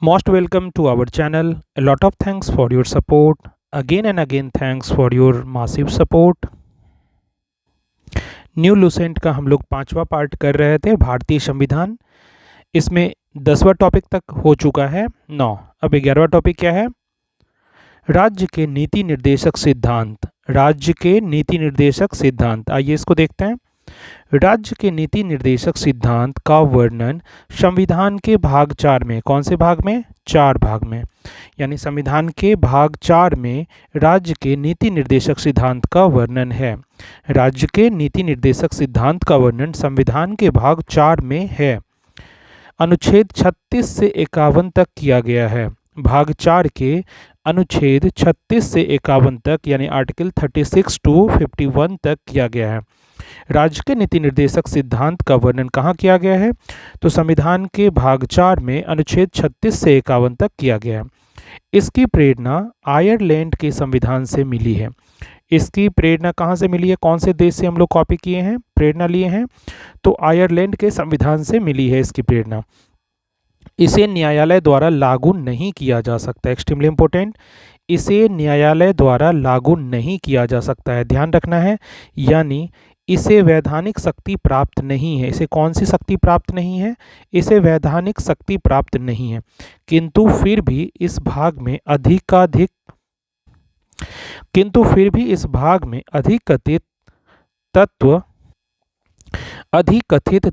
Most welcome to our channel. A lot of thanks for your support. Again and again thanks for your massive support. New Lucent का हम लोग 5वां part कर रहे थे, भारतीय संविधान। इसमें 10वां टॉपिक तक हो चुका है 9। अब 11वां टॉपिक क्या है? राज्य के नीति निर्देशक सिद्धांत। राज्य के नीति निर्देशक सिद्धांत, आइए इसको देखते हैं। राज्य के नीति निर्देशक सिद्धांत का वर्णन संविधान के भाग 4 में, कौन से भाग में? 4 भाग में, यानी संविधान के भाग 4 में राज्य के नीति निर्देशक सिद्धांत का वर्णन है। राज्य के नीति निर्देशक सिद्धांत का वर्णन संविधान के भाग 4 में है। अनुच्छेद 36 से 51 तक किया गया है। भाग 4 के अनुच्छेद 36 से 51 तक, यानी आर्टिकल 36 टू 51 तक किया गया है। राज्य के नीति निर्देशक सिद्धांत का वर्णन कहाँ किया गया है? तो संविधान के भाग 4 में अनुच्छेद 36 से 51 तक किया गया है। इसकी प्रेरणा आयरलैंड के संविधान से मिली है। इसकी प्रेरणा कहाँ से मिली है? कौन से देश से हम लोग कॉपी किए हैं, प्रेरणा लिए हैं? तो आयरलैंड के संविधान से मिली है इसकी प्रेरणा। इसे न्यायालय द्वारा लागू नहीं किया जा सकता। एक्सट्रीमली इंपॉर्टेंट, इसे न्यायालय द्वारा लागू नहीं किया जा सकता है, ध्यान रखना है। यानी इसे वैधानिक शक्ति प्राप्त नहीं है। इसे कौन सी शक्ति प्राप्त नहीं है? इसे वैधानिक शक्ति प्राप्त नहीं है, किंतु फिर भी इस भाग में अधिकथित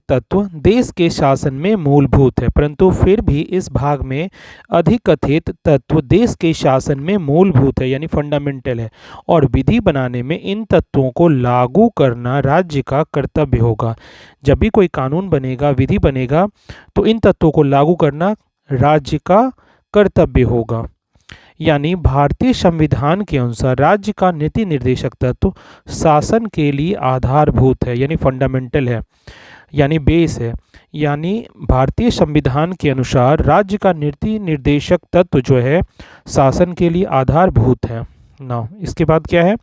तत्व देश के शासन में मूलभूत है। परंतु फिर भी इस भाग में अधिकथित तत्व देश के शासन में मूलभूत है, यानी फंडामेंटल है, और विधि बनाने में इन तत्वों को लागू करना राज्य का कर्तव्य होगा। जब भी कोई कानून बनेगा, विधि बनेगा, तो इन तत्वों को लागू करना राज्य का कर्तव्य होगा। यानी भारतीय संविधान के अनुसार राज्य का नीति निर्देशक तत्व शासन के लिए आधारभूत है, यानी फंडामेंटल है, यानी बेस है। यानी भारतीय संविधान के अनुसार राज्य का नीति निर्देशक तत्व जो है शासन के लिए आधारभूत है ना। इसके बाद क्या है?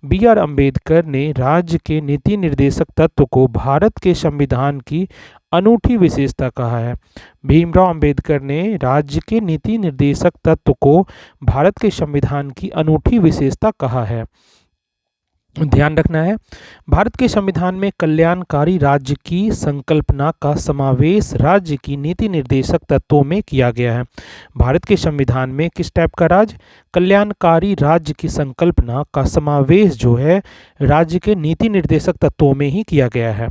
B.R. अम्बेडकर ने राज्य के नीति निर्देशक तत्व को भारत के संविधान की अनूठी विशेषता कहा है। भीमराव अंबेडकर ने राज्य के नीति निर्देशक तत्व को भारत के संविधान की अनूठी विशेषता कहा है। ध्यान रखना है, भारत के संविधान में कल्याणकारी राज्य की संकल्पना का समावेश राज्य की नीति निर्देशक तत्वों में किया गया है। भारत के संविधान में किस टाइप का राज्य? कल्याणकारी राज्य की संकल्पना का समावेश जो है राज्य के नीति निर्देशक तत्वों में ही किया गया है।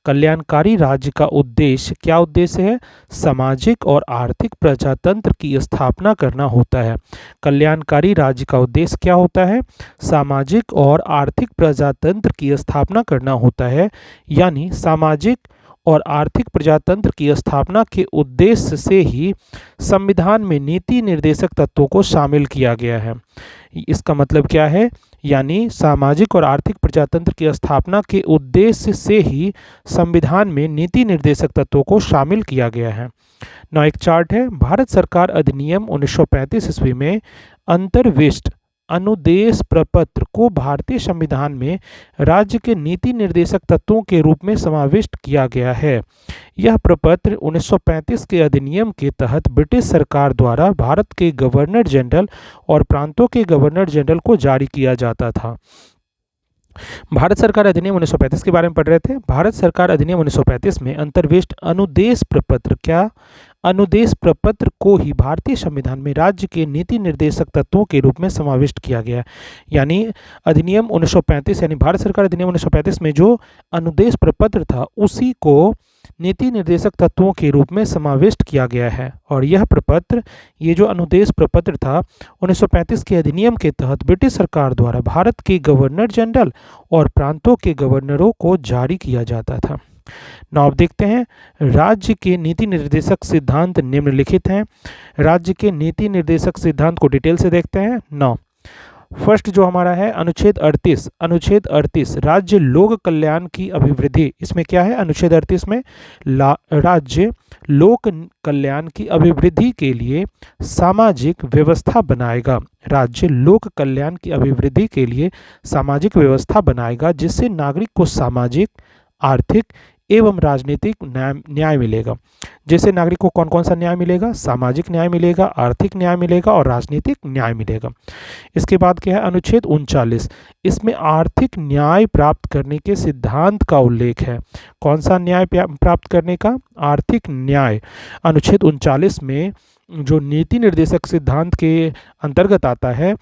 कल्याणकारी राज्य का उद्देश्य, क्या उद्देश्य है? सामाजिक और आर्थिक प्रजातंत्र की स्थापना करना होता है। कल्याणकारी राज्य का उद्देश्य क्या होता है? सामाजिक और आर्थिक प्रजातंत्र की स्थापना करना होता है। यानी सामाजिक और आर्थिक प्रजातंत्र की स्थापना के उद्देश्य से ही संविधान में नीति निर्देशक तत्वों को शामिल किया गया है। इसका मतलब क्या है? यानी सामाजिक और आर्थिक प्रजातंत्र की स्थापना के उद्देश्य से ही संविधान में नीति निर्देशक तत्वों को शामिल किया गया है। नौ एक चार्ट है, भारत सरकार अधिनियम 1935 ईस्वी में अंतर्विष्ट अनुदेश प्रपत्र को भारतीय संविधान में राज्य के नीति निर्देशक तत्वों के रूप में समाविष्ट किया गया है। यह प्रपत्र 1935 के अधिनियम के तहत ब्रिटिश सरकार द्वारा भारत के गवर्नर जनरल और प्रांतों के गवर्नर जनरल को जारी किया जाता था। भारत सरकार अधिनियम 1935 के बारे में पढ़ रहे थे। भारत सरकार अधिनियम 1935 में अंतर्विष्ट अनुदेश प्रपत्र, क्या? अनुदेश प्रपत्र को ही भारतीय संविधान में राज्य के नीति निर्देशक तत्वों के रूप में समाविष्ट किया गया। यानी अधिनियम 1935, यानी भारत सरकार अधिनियम 1935 में जो अनुदेश प्रपत्र था उसी को नीति निर्देशक तत्वों के रूप में समाविष्ट किया गया है। और यह प्रपत्र, ये जो अनुदेश प्रपत्र था 1935 के अधिनियम के तहत ब्रिटिश सरकार द्वारा भारत के गवर्नर जनरल और प्रांतों के गवर्नरों को जारी किया जाता था। now अब देखते हैं राज्य के नीति निर्देशक सिद्धांत निम्नलिखित हैं। राज्य के नीति निर्देशक सिद्धांत को डिटेल से देखते हैं। now फर्स्ट जो हमारा है अनुच्छेद 38 राज्य लोक कल्याण की अभिवृद्धि। इसमें क्या है? अनुच्छेद 38 में राज्य लोक कल्याण की अभिवृद्धि के लिए सामाजिक व्यवस्था बनाएगा। राज्य लोक कल्याण की अभिवृद्धि के लिए सामाजिक व्यवस्था बनाएगा जिससे नागरिक को सामाजिक, आर्थिक एवं राजनीतिक न्याय मिलेगा। जैसे नागरिक को कौन कौन सा न्याय मिलेगा? सामाजिक न्याय मिलेगा, आर्थिक न्याय मिलेगा और राजनीतिक न्याय मिलेगा। इसके बाद क्या है? अनुच्छेद 39, इसमें आर्थिक न्याय प्राप्त करने के सिद्धांत का उल्लेख है। कौन सा न्याय प्राप्त करने का? आर्थिक न्याय। अनुच्छेद 39 में जो नीति निर्देशक सिद्धांत के अंतर्गत आता है,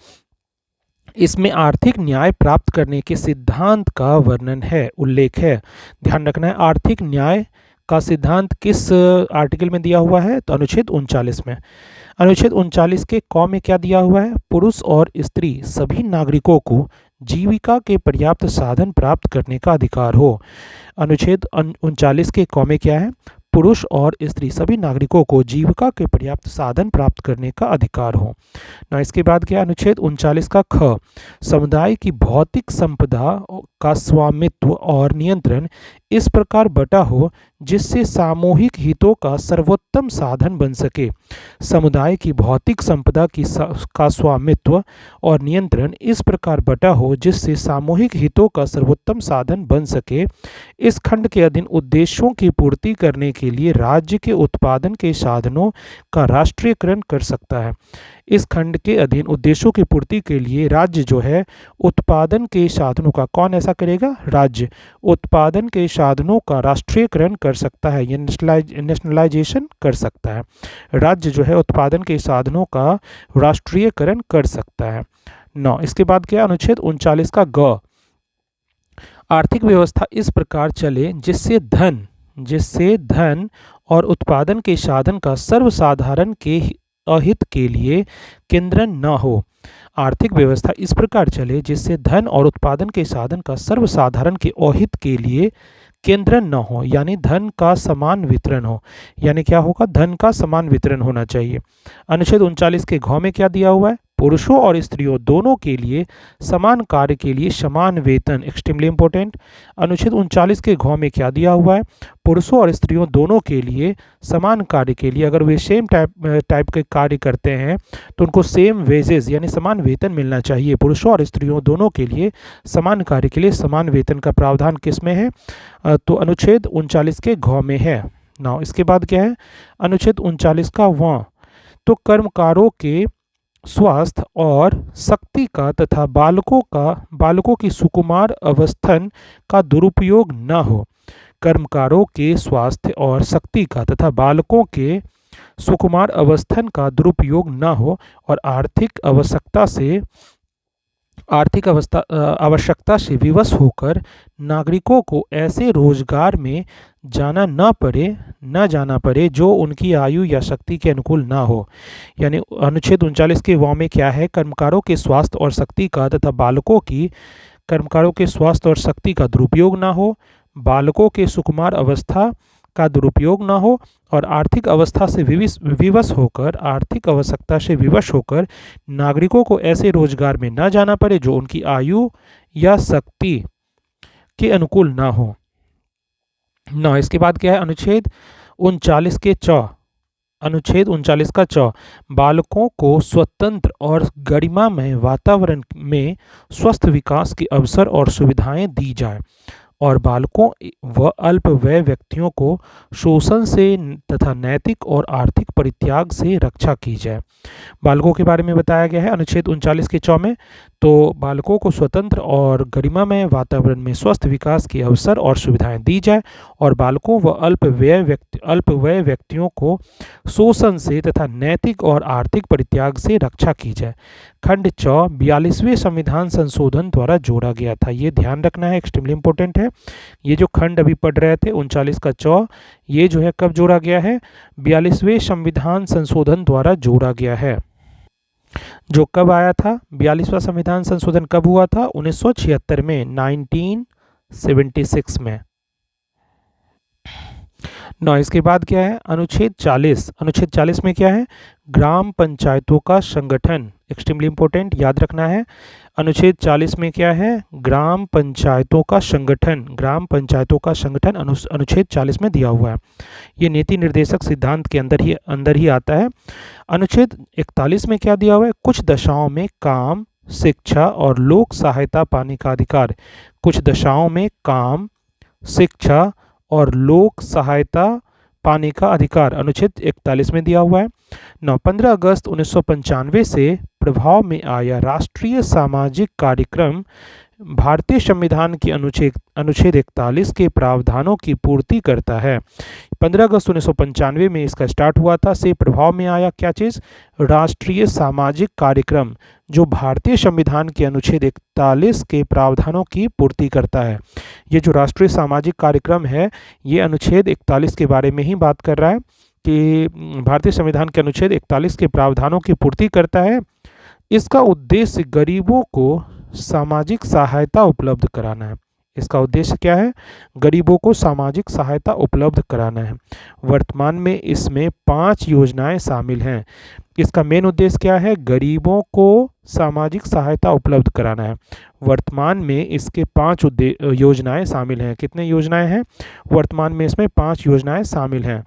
इसमें आर्थिक न्याय प्राप्त करने के सिद्धांत का वर्णन है, उल्लेख है। ध्यान रखना है, आर्थिक न्याय का सिद्धांत किस आर्टिकल में दिया हुआ है? तो अनुच्छेद 39 में। अनुच्छेद 39 के क में क्या दिया हुआ है? पुरुष और स्त्री सभी नागरिकों को जीविका के पर्याप्त साधन प्राप्त करने का अधिकार हो। अनुच्छेद 39 के क में क्या है? पुरुष और स्त्री सभी नागरिकों को जीविका के पर्याप्त साधन प्राप्त करने का अधिकार हो ना। इसके बाद क्या? अनुच्छेद 39 का ख, समुदाय की भौतिक संपदा का स्वामित्व और नियंत्रण इस प्रकार बटा हो जिससे सामूहिक हितों का सर्वोत्तम साधन बन सके। समुदाय की भौतिक संपदा का स्वामित्व और नियंत्रण इस प्रकार बटा हो जिससे सामूहिक हितों का सर्वोत्तम साधन बन सके। इस खंड के अधीन उद्देश्यों की पूर्ति करने के लिए राज्य के उत्पादन के साधनों का राष्ट्रीयकरण कर सकता है। इस खंड के अधीन उद्देश्यों की पूर्ति के लिए राज्य जो है उत्पादन के साधनों का, कौन ऐसा करेगा? राज्य उत्पादन के साधनों का राष्ट्रीयकरण कर सकता है, नेशनलाइजेशन कर सकता है। राज्य जो है उत्पादन के साधनों का राष्ट्रीयकरण कर सकता है। 9, इसके बाद क्या? अनुच्छेद 39 का ग, आर्थिक व्यवस्था इस प्रकार चले जिससे धन और उत्पादन के साधन का सर्वसाधारण के अहित के लिए केंद्रण न हो। आर्थिक व्यवस्था इस प्रकार चले जिससे धन और उत्पादन के साधन का सर्वसाधारण के अहित के लिए केंद्रण न हो, यानी धन का समान वितरण हो। यानी क्या होगा? धन का समान वितरण होना चाहिए। अनुच्छेद 39 के घ में क्या दिया हुआ है? पुरुषों और स्त्रियों दोनों के लिए समान कार्य के लिए समान वेतन, एक्सट्रीमली इंपॉर्टेंट। अनुच्छेद 39 के घ में क्या दिया हुआ है? पुरुषों और स्त्रियों दोनों के लिए समान कार्य के लिए, अगर वे सेम टाइप के कार्य करते हैं तो उनको सेम वेजेस यानी समान वेतन मिलना चाहिए। पुरुषों और स्त्रियों दोनों के लिए समान कार्य के लिए समान वेतन का प्रावधान किस में है? तो अनुच्छेद 39 के घ में है। नाउ इसके बाद क्या है? अनुच्छेद 39 का व, तो कर्मकारों के स्वास्थ्य और शक्ति का तथा बालकों की सुकुमार अवस्थन का दुरुपयोग न हो। कर्मकारों के स्वास्थ्य और शक्ति का तथा बालकों के सुकुमार अवस्थन का दुरुपयोग न हो और आर्थिक आवश्यकता से विवश होकर नागरिकों को ऐसे रोजगार में न जाना पड़े जो उनकी आयु या शक्ति के अनुकूल ना हो। यानी अनुच्छेद 39 के व में क्या है? कर्मकारों के स्वास्थ्य और शक्ति का तथा कर्मकारों के स्वास्थ्य और शक्ति का दुरुपयोग ना हो, बालकों के सुकुमार अवस्था का दुरुपयोग ना हो और आर्थिक आवश्यकता से विवश होकर नागरिकों को ऐसे रोजगार में न जाना पड़े जो उनकी आयु या शक्ति के अनुकूल ना हो। ना इसके बाद क्या है? अनुच्छेद 39 के च, अनुच्छेद 39 का च, बालकों को स्वतंत्र और गरिमामय वातावरण में स्वस्थ विकास के अवसर और सुविधाएं दी जाए और बालकों व अल्पवय व्यक्तियों को शोषण से तथा नैतिक और आर्थिक परित्याग से रक्षा की जाए। बालकों के बारे में बताया गया है अनुच्छेद 39 के च में। तो बालकों को स्वतंत्र और गरिमामय वातावरण में स्वस्थ विकास के अवसर और सुविधाएं दी जाए और बालकों व अल्पवय व्यक्तियों को शोषण से तथा नैतिक और आर्थिक परित्याग से रक्षा की जाए। खंड च 42वें संविधान संशोधन द्वारा जोड़ा गया था। ये ध्यान रखना है, एक्सट्रीमली इंपॉर्टेंट है। ये जो खंड अभी पढ़ रहे थे 39 का च, ये जो है कब जोड़ा गया है? 42वें संविधान संशोधन द्वारा जोड़ा गया है। जो कब आया था? 42वां संविधान संशोधन कब हुआ था? 1976 में, 1976 में। नौ इसके बाद क्या है? अनुच्छेद 40। अनुच्छेद 40 में क्या है? ग्राम पंचायतों का संगठन, एक्सट्रीमली इंपॉर्टेंट, याद रखना है। अनुच्छेद 40 में क्या है? ग्राम पंचायतों का संगठन, ग्राम पंचायतों का संगठन अनुच्छेद 40 में दिया हुआ है। ये नीति निर्देशक सिद्धांत के अंदर ही आता है। अनुच्छेद 41 में क्या दिया हुआ है? कुछ दशाओं में काम, शिक्षा और लोक सहायता पाने का अधिकार। कुछ दशाओं में काम, शिक्षा और लोक सहायता पाने का अधिकार अनुच्छेद 41 में दिया हुआ है। 15 अगस्त 1995 से प्रभाव में आया राष्ट्रीय सामाजिक कार्यक्रम भारतीय संविधान के अनुच्छेद 41 के प्रावधानों की पूर्ति करता है। 15 अगस्त 1995 में इसका स्टार्ट हुआ था, से प्रभाव में आया क्या चीज़? राष्ट्रीय सामाजिक कार्यक्रम, जो भारतीय संविधान के अनुच्छेद 41 के प्रावधानों की पूर्ति करता है। ये जो राष्ट्रीय सामाजिक कार्यक्रम है, ये अनुच्छेद 41 के बारे में ही बात कर रहा है कि भारतीय संविधान के अनुच्छेद 41 के प्रावधानों की पूर्ति करता है। इसका उद्देश्य गरीबों को सामाजिक सहायता उपलब्ध कराना है। इसका उद्देश्य क्या है? गरीबों को सामाजिक सहायता उपलब्ध कराना है। वर्तमान में इसमें 5 योजनाएं शामिल हैं। इसका मेन उद्देश्य क्या है? गरीबों को सामाजिक सहायता उपलब्ध कराना है। वर्तमान में इसके 5 योजनाएं शामिल हैं। कितने योजनाएं हैं? वर्तमान में इसमें 5 योजनाएं शामिल हैं।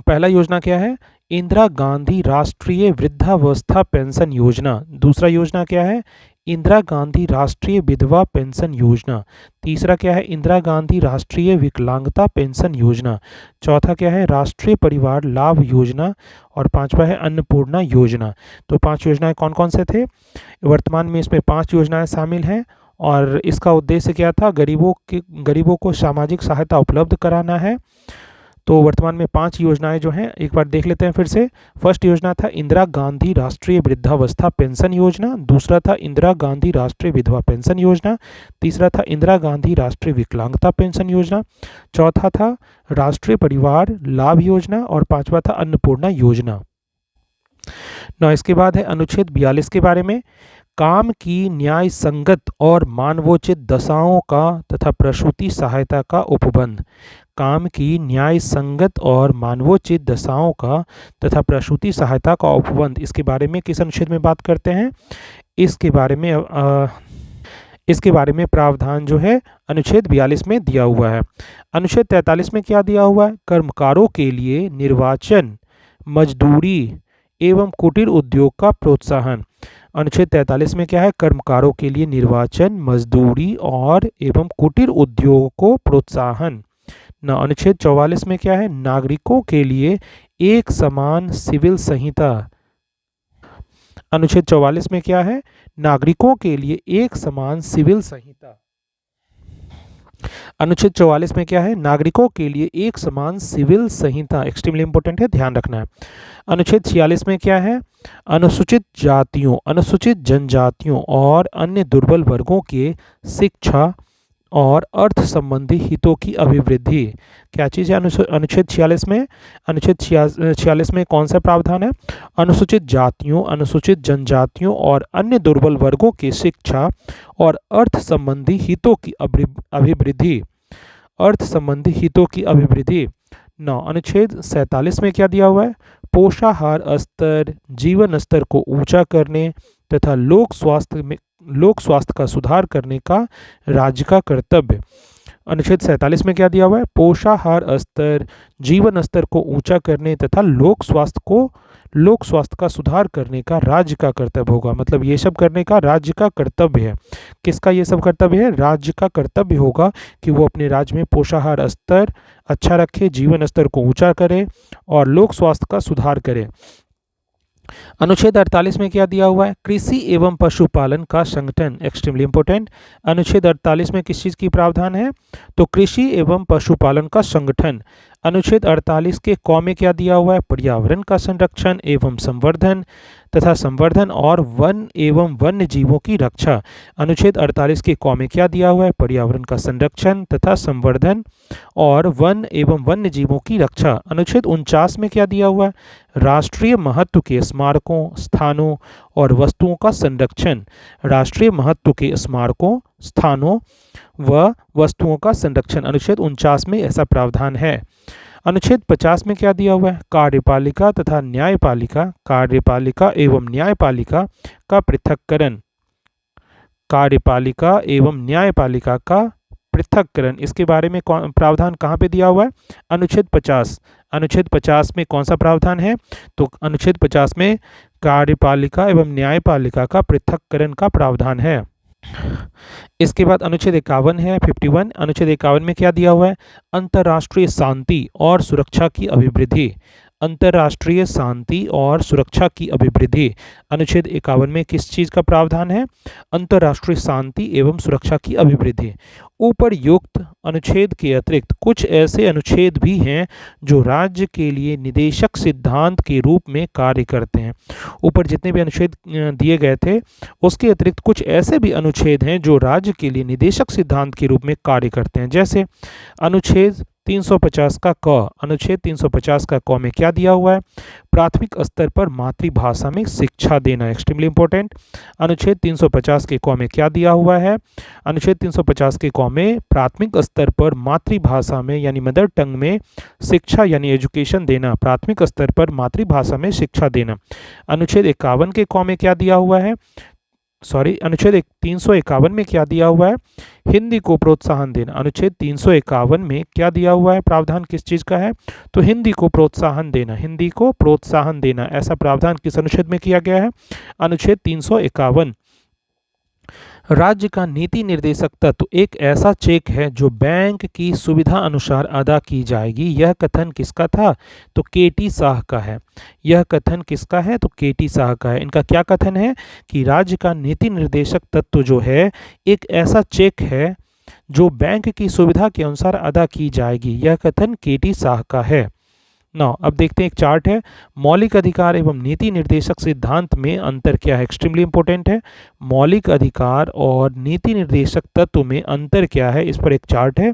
पहला योजना क्या है? इंदिरा गांधी राष्ट्रीय वृद्धावस्था पेंशन योजना। दूसरा योजना क्या है? इंदिरा गांधी राष्ट्रीय विधवा पेंशन योजना। तीसरा क्या है? इंदिरा गांधी राष्ट्रीय विकलांगता पेंशन योजना। चौथा क्या है? राष्ट्रीय परिवार लाभ योजना। और पांचवा है अन्नपूर्णा योजना। तो 5 योजनाएं कौन कौन से थे? वर्तमान में इसमें 5 योजनाएं शामिल हैं और इसका उद्देश्य क्या था? गरीबों को सामाजिक सहायता उपलब्ध कराना है। तो वर्तमान में 5 योजनाएं जो हैं, एक बार देख लेते हैं फिर से। फर्स्ट योजना था इंदिरा गांधी राष्ट्रीय वृद्धावस्था पेंशन योजना। दूसरा था इंदिरा गांधी राष्ट्रीय विधवा पेंशन योजना। तीसरा था इंदिरा गांधी राष्ट्रीय विकलांगता पेंशन योजना। चौथा था राष्ट्रीय परिवार लाभ योजना। और पांचवा था अन्नपूर्णा योजना। इसके बाद है अनुच्छेद 42 के बारे में। काम की न्याय संगत और मानवोचित दशाओं का तथा प्रसूति सहायता का उपबंध। काम की न्याय संगत और मानवोचित दशाओं का तथा प्रसूति सहायता का उपबंध, इसके बारे में किस अनुच्छेद में बात करते हैं? इसके बारे में प्रावधान जो है अनुच्छेद 42 में दिया हुआ है। अनुच्छेद 43 में क्या दिया हुआ है? कर्मकारों के लिए निर्वाचन, मजदूरी एवं कुटीर उद्योग का प्रोत्साहन। अनुच्छेद 43 में क्या है? कर्मकारों के लिए निर्वाचन, मजदूरी और एवं कुटीर उद्योग को प्रोत्साहन। अनुच्छेद 44 में क्या है? नागरिकों के लिए एक समान सिविल संहिता। अनुच्छेद 44 में क्या है? नागरिकों के लिए एक समान सिविल संहिता। अनुच्छेद 44 में क्या है? नागरिकों के लिए एक समान सिविल संहिता। एक्सट्रीमली इंपॉर्टेंट है, ध्यान रखना है। अनुच्छेद 46 में क्या है? अनुसूचित जातियों, अनुसूचित जनजातियों और अन्य दुर्बल वर्गों के शिक्षा और अर्थ संबंधी हितों की अभिवृद्धि। क्या चीज़ है अनुच्छेद 46 में? अनुच्छेद 46 में कौन सा प्रावधान है? अनुसूचित जातियों, अनुसूचित जनजातियों और अन्य दुर्बल वर्गों की शिक्षा और अर्थ संबंधी हितों की अभिवृद्धि। अर्थ संबंधी हितों की अभिवृद्धि। अनुच्छेद 47 में क्या दिया हुआ है? पोषाहार स्तर, जीवन स्तर को ऊंचा करने तथा लोक स्वास्थ्य का सुधार करने का राज्य का कर्तव्य। अनुच्छेद 47 में क्या दिया हुआ है? पोषाहार स्तर, जीवन स्तर को ऊंचा करने तथा लोक स्वास्थ्य का सुधार करने का राज्य का कर्तव्य होगा। मतलब ये सब करने का राज्य का कर्तव्य है। किसका ये सब कर्तव्य है? राज्य का कर्तव्य होगा कि वो अपने राज्य में पोषाहार स्तर अच्छा रखे, जीवन स्तर को ऊंचा करे और लोक स्वास्थ्य का सुधार करे। अनुच्छेद 48 में क्या दिया हुआ है? कृषि एवं पशुपालन का संगठन। Extremely important. अनुच्छेद 48 में किस चीज़ की प्रावधान है? तो कृषि एवं पशुपालन का संगठन। अनुच्छेद 48 के क में क्या दिया हुआ है? पर्यावरण का संरक्षण एवं संवर्धन और वन एवं वन्य जीवों की रक्षा। अनुच्छेद 48 के क में क्या दिया हुआ है? पर्यावरण का संरक्षण तथा संवर्धन और वन एवं वन्य जीवों की रक्षा। अनुच्छेद 49 में क्या दिया हुआ है? राष्ट्रीय महत्व के स्मारकों, स्थानों और वस्तुओं का संरक्षण। राष्ट्रीय महत्व के स्मारकों, स्थानों व वस्तुओं का संरक्षण। अनुच्छेद 49 में ऐसा प्रावधान है। अनुच्छेद 50 में क्या दिया हुआ है? कार्यपालिका तथा न्यायपालिका, कार्यपालिका एवं न्यायपालिका का पृथक्करण। कार्यपालिका एवं न्यायपालिका का पृथक्करण, इसके बारे में प्रावधान कहाँ पे दिया हुआ है? अनुच्छेद 50। अनुच्छेद 50 में कौन सा प्रावधान है? तो अनुच्छेद 50 में कार्यपालिका एवं न्यायपालिका का पृथक्करण का प्रावधान है। इसके बाद अनुच्छेद 51 है 51। अनुच्छेद 51 में क्या दिया हुआ है? अंतर्राष्ट्रीय शांति और सुरक्षा की अभिवृद्धि। अंतर्राष्ट्रीय शांति और सुरक्षा की अभिवृद्धि। अनुच्छेद 51 में किस चीज का प्रावधान है? अंतर्राष्ट्रीय शांति एवं सुरक्षा की अभिवृद्धि। ऊपर्युक्त अनुच्छेद के अतिरिक्त कुछ ऐसे अनुच्छेद भी हैं जो राज्य के लिए निदेशक सिद्धांत के रूप में कार्य करते हैं। ऊपर जितने भी अनुच्छेद दिए गए थे उसके अतिरिक्त कुछ ऐसे भी अनुच्छेद हैं जो राज्य के लिए निदेशक सिद्धांत के रूप में कार्य करते हैं। जैसे अनुच्छेद 350 का क। अनुच्छेद 350 का क में क्या दिया हुआ है? प्राथमिक स्तर पर मातृभाषा में शिक्षा देना, एक्सट्रीमली इंपॉर्टेंट। अनुच्छेद 350 के क में क्या दिया हुआ है? अनुच्छेद 350 के क में प्राथमिक स्तर पर मातृभाषा में यानी मदर टंग में शिक्षा यानी एजुकेशन देना, प्राथमिक स्तर पर मातृभाषा में शिक्षा देना। अनुच्छेद 51 के क में क्या दिया हुआ है? अनुच्छेद 351 में क्या दिया हुआ है? हिंदी को प्रोत्साहन देना। अनुच्छेद 351 में क्या दिया हुआ है? प्रावधान किस चीज का है? तो हिंदी को प्रोत्साहन देना, हिंदी को प्रोत्साहन देना, ऐसा प्रावधान किस अनुच्छेद में किया गया है? अनुच्छेद 351। राज्य का नीति निर्देशक तत्व एक ऐसा चेक है जो बैंक की सुविधा अनुसार अदा की जाएगी। यह कथन किसका था? तो केटी शाह का है। यह कथन किसका है? तो केटी शाह का है। इनका क्या कथन है कि राज्य का नीति निर्देशक तत्व जो है एक ऐसा चेक है जो बैंक की सुविधा के अनुसार अदा की जाएगी। यह कथन केटी शाह का है। अब देखते हैं, एक चार्ट है, मौलिक अधिकार एवं नीति निर्देशक सिद्धांत में अंतर क्या है? एक्सट्रीमली इंपॉर्टेंट है। मौलिक अधिकार और नीति निर्देशक तत्व में अंतर क्या है? इस पर एक चार्ट है,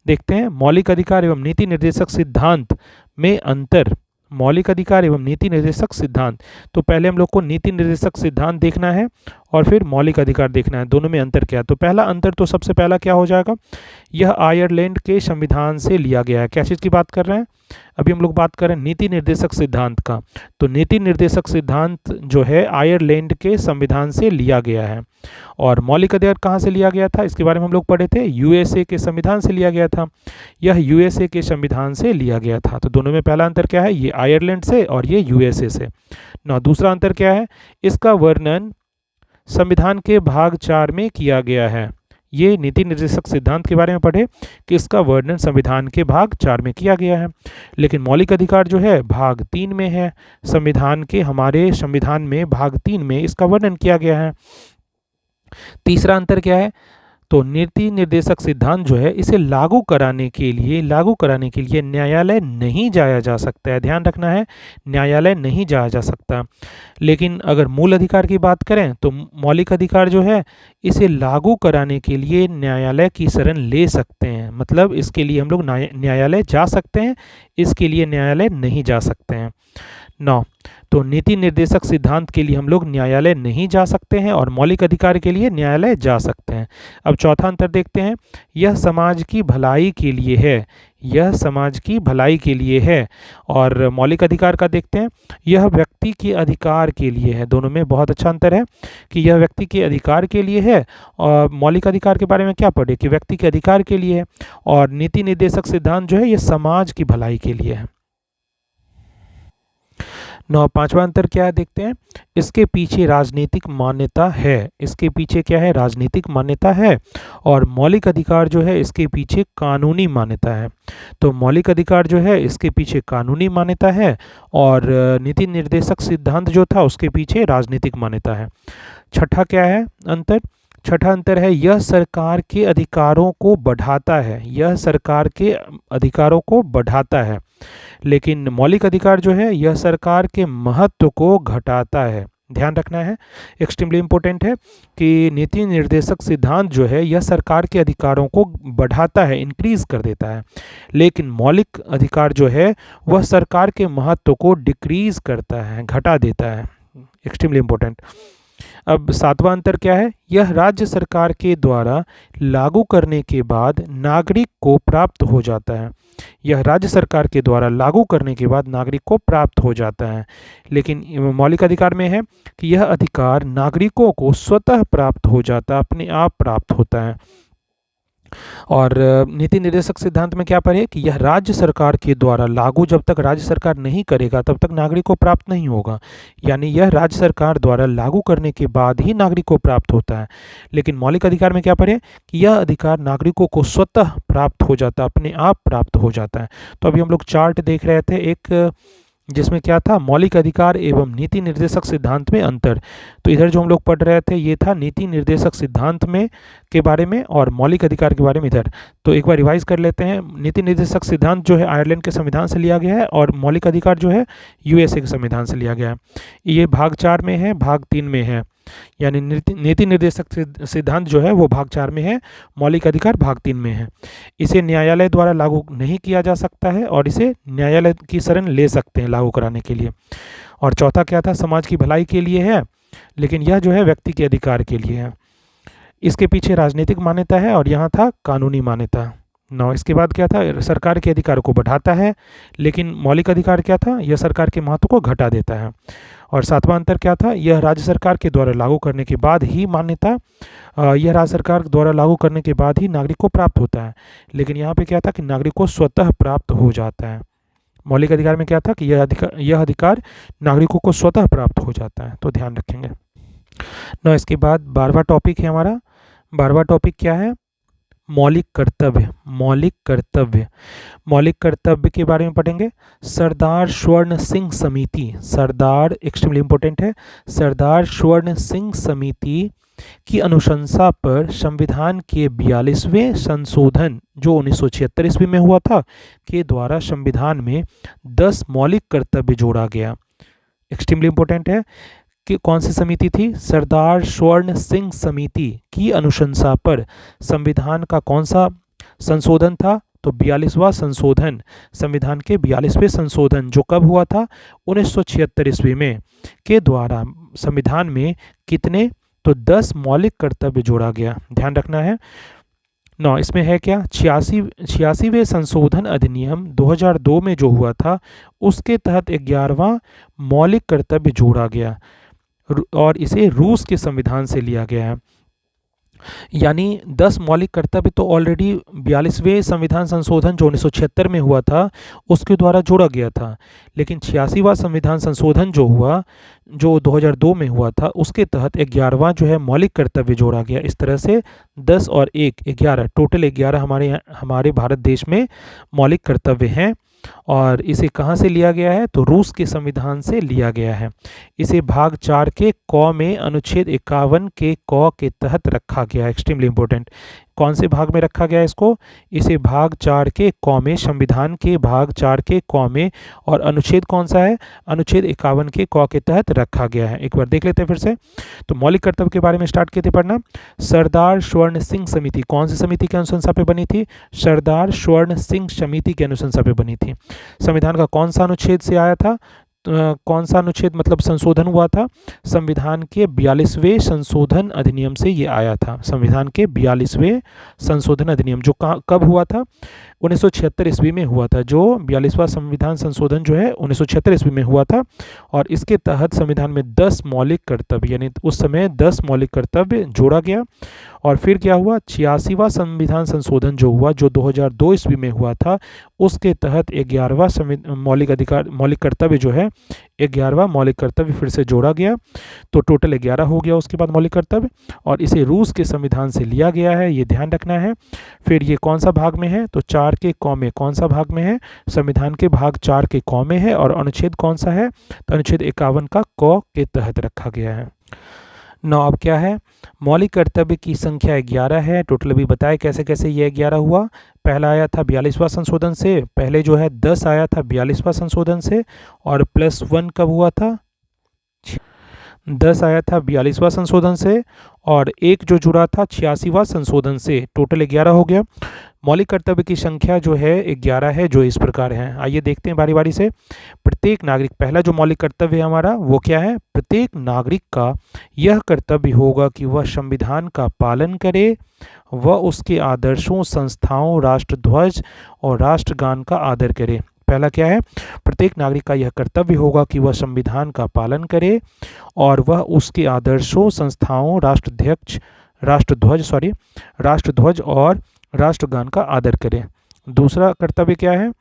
देखते हैं। मौलिक अधिकार एवं नीति निर्देशक सिद्धांत में अंतर। मौलिक अधिकार एवं नीति निर्देशक सिद्धांत, तो पहले हम लोग को नीति निर्देशक सिद्धांत देखना है और फिर मौलिक अधिकार देखना है, दोनों में अंतर क्या है। तो पहला अंतर, तो सबसे पहला क्या हो जाएगा? यह आयरलैंड के संविधान से लिया गया है। क्या चीज़ की बात कर रहे हैं? अभी हम लोग बात कर रहे हैं नीति निर्देशक सिद्धांत का। तो नीति निर्देशक सिद्धांत जो है आयरलैंड के संविधान से लिया गया है। और मौलिक अधिकार कहाँ से लिया गया था? इसके बारे में हम लोग पढ़े थे, यूएसए के संविधान से लिया गया था। यह यूएसए के संविधान से लिया गया था। तो दोनों में पहला अंतर क्या है? ये आयरलैंड से और ये यूएसए से। दूसरा अंतर क्या है? इसका वर्णन संविधान के भाग 4 में किया गया है। ये नीति निर्देशक सिद्धांत के बारे में पढ़े कि इसका वर्णन संविधान के भाग 4 में किया गया है, लेकिन मौलिक अधिकार जो है भाग 3 में है। संविधान के, हमारे संविधान में भाग 3 में इसका वर्णन किया गया है। तीसरा अंतर क्या है? तो नीति निर्देशक सिद्धांत जो है इसे लागू कराने के लिए न्यायालय नहीं जाया जा सकता है। ध्यान रखना है, न्यायालय नहीं जाया जा सकता। लेकिन अगर मूल अधिकार की बात करें तो मौलिक अधिकार जो है इसे लागू कराने के लिए न्यायालय की शरण ले सकते हैं। मतलब इसके लिए हम लोग न्यायालय जा सकते हैं, इसके लिए न्यायालय नहीं जा सकते हैं। तो नीति निर्देशक सिद्धांत के लिए हम लोग न्यायालय नहीं जा सकते हैं और मौलिक अधिकार के लिए न्यायालय जा सकते हैं। अब चौथा अंतर देखते हैं, यह समाज की भलाई के लिए है। यह समाज की भलाई के लिए है। और मौलिक अधिकार का देखते हैं, यह व्यक्ति के अधिकार के लिए है। दोनों में बहुत अच्छा अंतर है कि यह व्यक्ति के अधिकार के लिए है और मौलिक अधिकार के बारे में क्या पढ़े कि व्यक्ति के अधिकार के लिए है, और नीति निर्देशक सिद्धांत जो है ये समाज की भलाई के लिए है। पांचवा अंतर क्या है देखते हैं, इसके पीछे राजनीतिक मान्यता है। इसके पीछे क्या है? राजनीतिक मान्यता है। और मौलिक अधिकार जो है इसके पीछे कानूनी मान्यता है। तो मौलिक अधिकार जो है इसके पीछे कानूनी मान्यता है और नीति निर्देशक सिद्धांत जो था उसके पीछे राजनीतिक मान्यता है। छठा क्या है अंतर? छठा अंतर है, यह सरकार के अधिकारों को बढ़ाता है। यह सरकार के अधिकारों को बढ़ाता है, लेकिन मौलिक अधिकार जो है यह सरकार के महत्व को घटाता है। ध्यान रखना है, एक्सट्रीमली इंपॉर्टेंट है कि नीति निर्देशक सिद्धांत जो है यह सरकार के अधिकारों को बढ़ाता है, इंक्रीज कर देता है, लेकिन मौलिक अधिकार जो है वह सरकार के महत्व को डिक्रीज करता है, घटा देता है। Extremely important. अब सातवां अंतर क्या है? यह राज्य सरकार के द्वारा लागू करने के बाद नागरिक को प्राप्त हो जाता है। यह राज्य सरकार के द्वारा लागू करने के बाद नागरिक को प्राप्त हो जाता है, लेकिन मौलिक अधिकार में है कि यह अधिकार नागरिकों को स्वतः प्राप्त हो जाता है, अपने आप प्राप्त होता है। और नीति निर्देशक सिद्धांत में क्या पढ़े कि यह राज्य सरकार के द्वारा लागू, जब तक राज्य सरकार नहीं करेगा तब तक नागरिक को प्राप्त नहीं होगा, यानी यह राज्य सरकार द्वारा लागू करने के बाद ही नागरिक को प्राप्त होता है। लेकिन मौलिक अधिकार में क्या पढ़े कि यह अधिकार नागरिकों को स्वतः प्राप्त हो जाता है, अपने आप प्राप्त हो जाता है। तो अभी हम लोग चार्ट देख रहे थे एक, जिसमें क्या था, मौलिक अधिकार एवं नीति निर्देशक सिद्धांत में अंतर। तो इधर जो हम लोग पढ़ रहे थे ये था नीति निर्देशक सिद्धांत में के बारे में और मौलिक अधिकार के बारे में इधर। तो एक बार रिवाइज कर लेते हैं। नीति निर्देशक सिद्धांत जो है आयरलैंड के संविधान से लिया गया है और मौलिक अधिकार जो है यूएसए के संविधान से लिया गया है। ये भाग 4 में है, भाग 3 में है, यानी नीति निर्देशक सिद्धांत जो है वो भाग 4 में है, मौलिक अधिकार भाग 3 में है। इसे न्यायालय द्वारा लागू नहीं किया जा सकता है और इसे न्यायालय की शरण ले सकते हैं लागू कराने के लिए। और चौथा क्या था, समाज की भलाई के लिए है, लेकिन यह जो है व्यक्ति के अधिकार के लिए है। इसके पीछे राजनीतिक मान्यता है और यहाँ था कानूनी मान्यता। नौ, इसके बाद क्या था, सरकार के अधिकारों को बढ़ाता है, लेकिन मौलिक अधिकार क्या था, यह सरकार के महत्व को घटा देता है। और सातवां अंतर क्या था, यह राज्य सरकार के द्वारा लागू करने के बाद ही मान्यता, यह राज्य सरकार द्वारा लागू करने के बाद ही नागरिक को प्राप्त होता है, लेकिन यहाँ पे क्या था कि नागरिक को स्वतः प्राप्त हो जाता है। मौलिक अधिकार में क्या था कि यह अधिकार नागरिकों को स्वतः प्राप्त हो जाता है, तो ध्यान रखेंगे। ना इसके बाद 12वां टॉपिक है हमारा। 12वां टॉपिक क्या है, मौलिक कर्तव्य। मौलिक कर्तव्य, मौलिक कर्तव्य के बारे में पढ़ेंगे। सरदार स्वर्ण सिंह समिति, सरदार एक्सट्रीमली इंपॉर्टेंट है, सरदार स्वर्ण सिंह समिति की अनुशंसा पर संविधान के 42वें संशोधन जो 1976 ईस्वी में हुआ था के द्वारा संविधान में 10 मौलिक कर्तव्य जोड़ा गया। एक्सट्रीमली इंपॉर्टेंट है कि कौन सी समिति थी, सरदार स्वर्ण सिंह समिति की अनुशंसा पर संविधान का कौन सा संशोधन था, तो 42वां संशोधन, संविधान के 42वें संशोधन जो कब हुआ था, 1976 ईस्वी में, के द्वारा संविधान में कितने, तो 10 मौलिक कर्तव्य जोड़ा गया। ध्यान रखना है। 9, इसमें है क्या, 86वें संशोधन अधिनियम 2002 में जो हुआ था उसके तहत 11वां मौलिक कर्तव्य जोड़ा गया और इसे रूस के संविधान से लिया गया है। यानी 10 मौलिक कर्तव्य तो ऑलरेडी 42वें संविधान संशोधन जो 1976 में हुआ था उसके द्वारा जोड़ा गया था, लेकिन 86वां संविधान संशोधन जो हुआ, जो 2002 में हुआ था, उसके तहत 11वां जो है मौलिक कर्तव्य जोड़ा गया। इस तरह से 10 और 1 11, टोटल 11 हमारे भारत देश में मौलिक कर्तव्य हैं। और इसे कहाँ से लिया गया है, तो रूस के संविधान से लिया गया है। इसे भाग 4 के क में अनुच्छेद 51 के क के तहत रखा गया है। एक्सट्रीमली इंपॉर्टेंट, कौन से भाग में रखा गया इसको, इसे भाग 4 के क में, संविधान के भाग 4 के क में, और अनुच्छेद कौन सा है, अनुच्छेद 51 के क के तहत रखा गया है। एक बार देख लेते हैं फिर से। तो मौलिक कर्तव्य के बारे में स्टार्ट किए थे पढ़ना। सरदार स्वर्ण सिंह समिति कौन सी समिति की अनुशंसा पे बनी थी, सरदार स्वर्ण सिंह समिति की अनुशंसा पे बनी थी। संविधान का कौन सा अनुच्छेद से आया था, कौन सा अनुच्छेद मतलब संशोधन हुआ था, संविधान के 42वें संशोधन अधिनियम से ये आया था। संविधान के 42वें संशोधन अधिनियम जो कब हुआ था, 1976 ईस्वी में हुआ था। जो 42वां संविधान संशोधन जो है 1976 ईस्वी में हुआ था और इसके तहत संविधान में 10 मौलिक कर्तव्य, यानी उस समय 10 मौलिक कर्तव्य जोड़ा गया। और फिर क्या हुआ, 86वां संविधान संशोधन जो हुआ, जो 2002 ईस्वी में हुआ था, उसके तहत 11वां मौलिक कर्तव्य जो है, 11वां मौलिक कर्तव्य फिर से जोड़ा गया। तो टोटल 11 हो गया उसके बाद मौलिक कर्तव्य, और इसे रूस के संविधान से लिया गया है, ये ध्यान रखना है। फिर ये कौन सा भाग में है, तो 4 के क में, कौन सा भाग में है, संविधान के भाग 4 के क में है, और अनुच्छेद कौन सा है, तो अनुच्छेद 51 का क के तहत रखा गया है। 9, अब क्या है, मौलिक कर्तव्य की संख्या 11 है। टोटल अभी बताए कैसे कैसे ये 11 हुआ। पहला आया था 42वां संशोधन से, पहले जो है 10 आया था 42वां संशोधन से, और +1 कब हुआ था, 10 आया था 42वां संशोधन से, और एक जो जुड़ा था 86वां संशोधन से। टोटल 11 हो गया। मौलिक कर्तव्य की संख्या जो है 11 है, जो इस प्रकार है। आइए देखते हैं बारी बारी से। प्रत्येक नागरिक, पहला जो मौलिक कर्तव्य है हमारा वो क्या है, प्रत्येक नागरिक का यह कर्तव्य होगा कि वह संविधान का पालन करे, वह उसके आदर्शों, संस्थाओं, राष्ट्रध्वज और राष्ट्रगान का आदर करे। पहला क्या है, प्रत्येक नागरिक का यह कर्तव्य होगा कि वह संविधान का पालन करे और वह उसके आदर्शों, संस्थाओं, राष्ट्रध्वज और राष्ट्रगान का आदर करें। दूसरा कर्तव्य क्या है?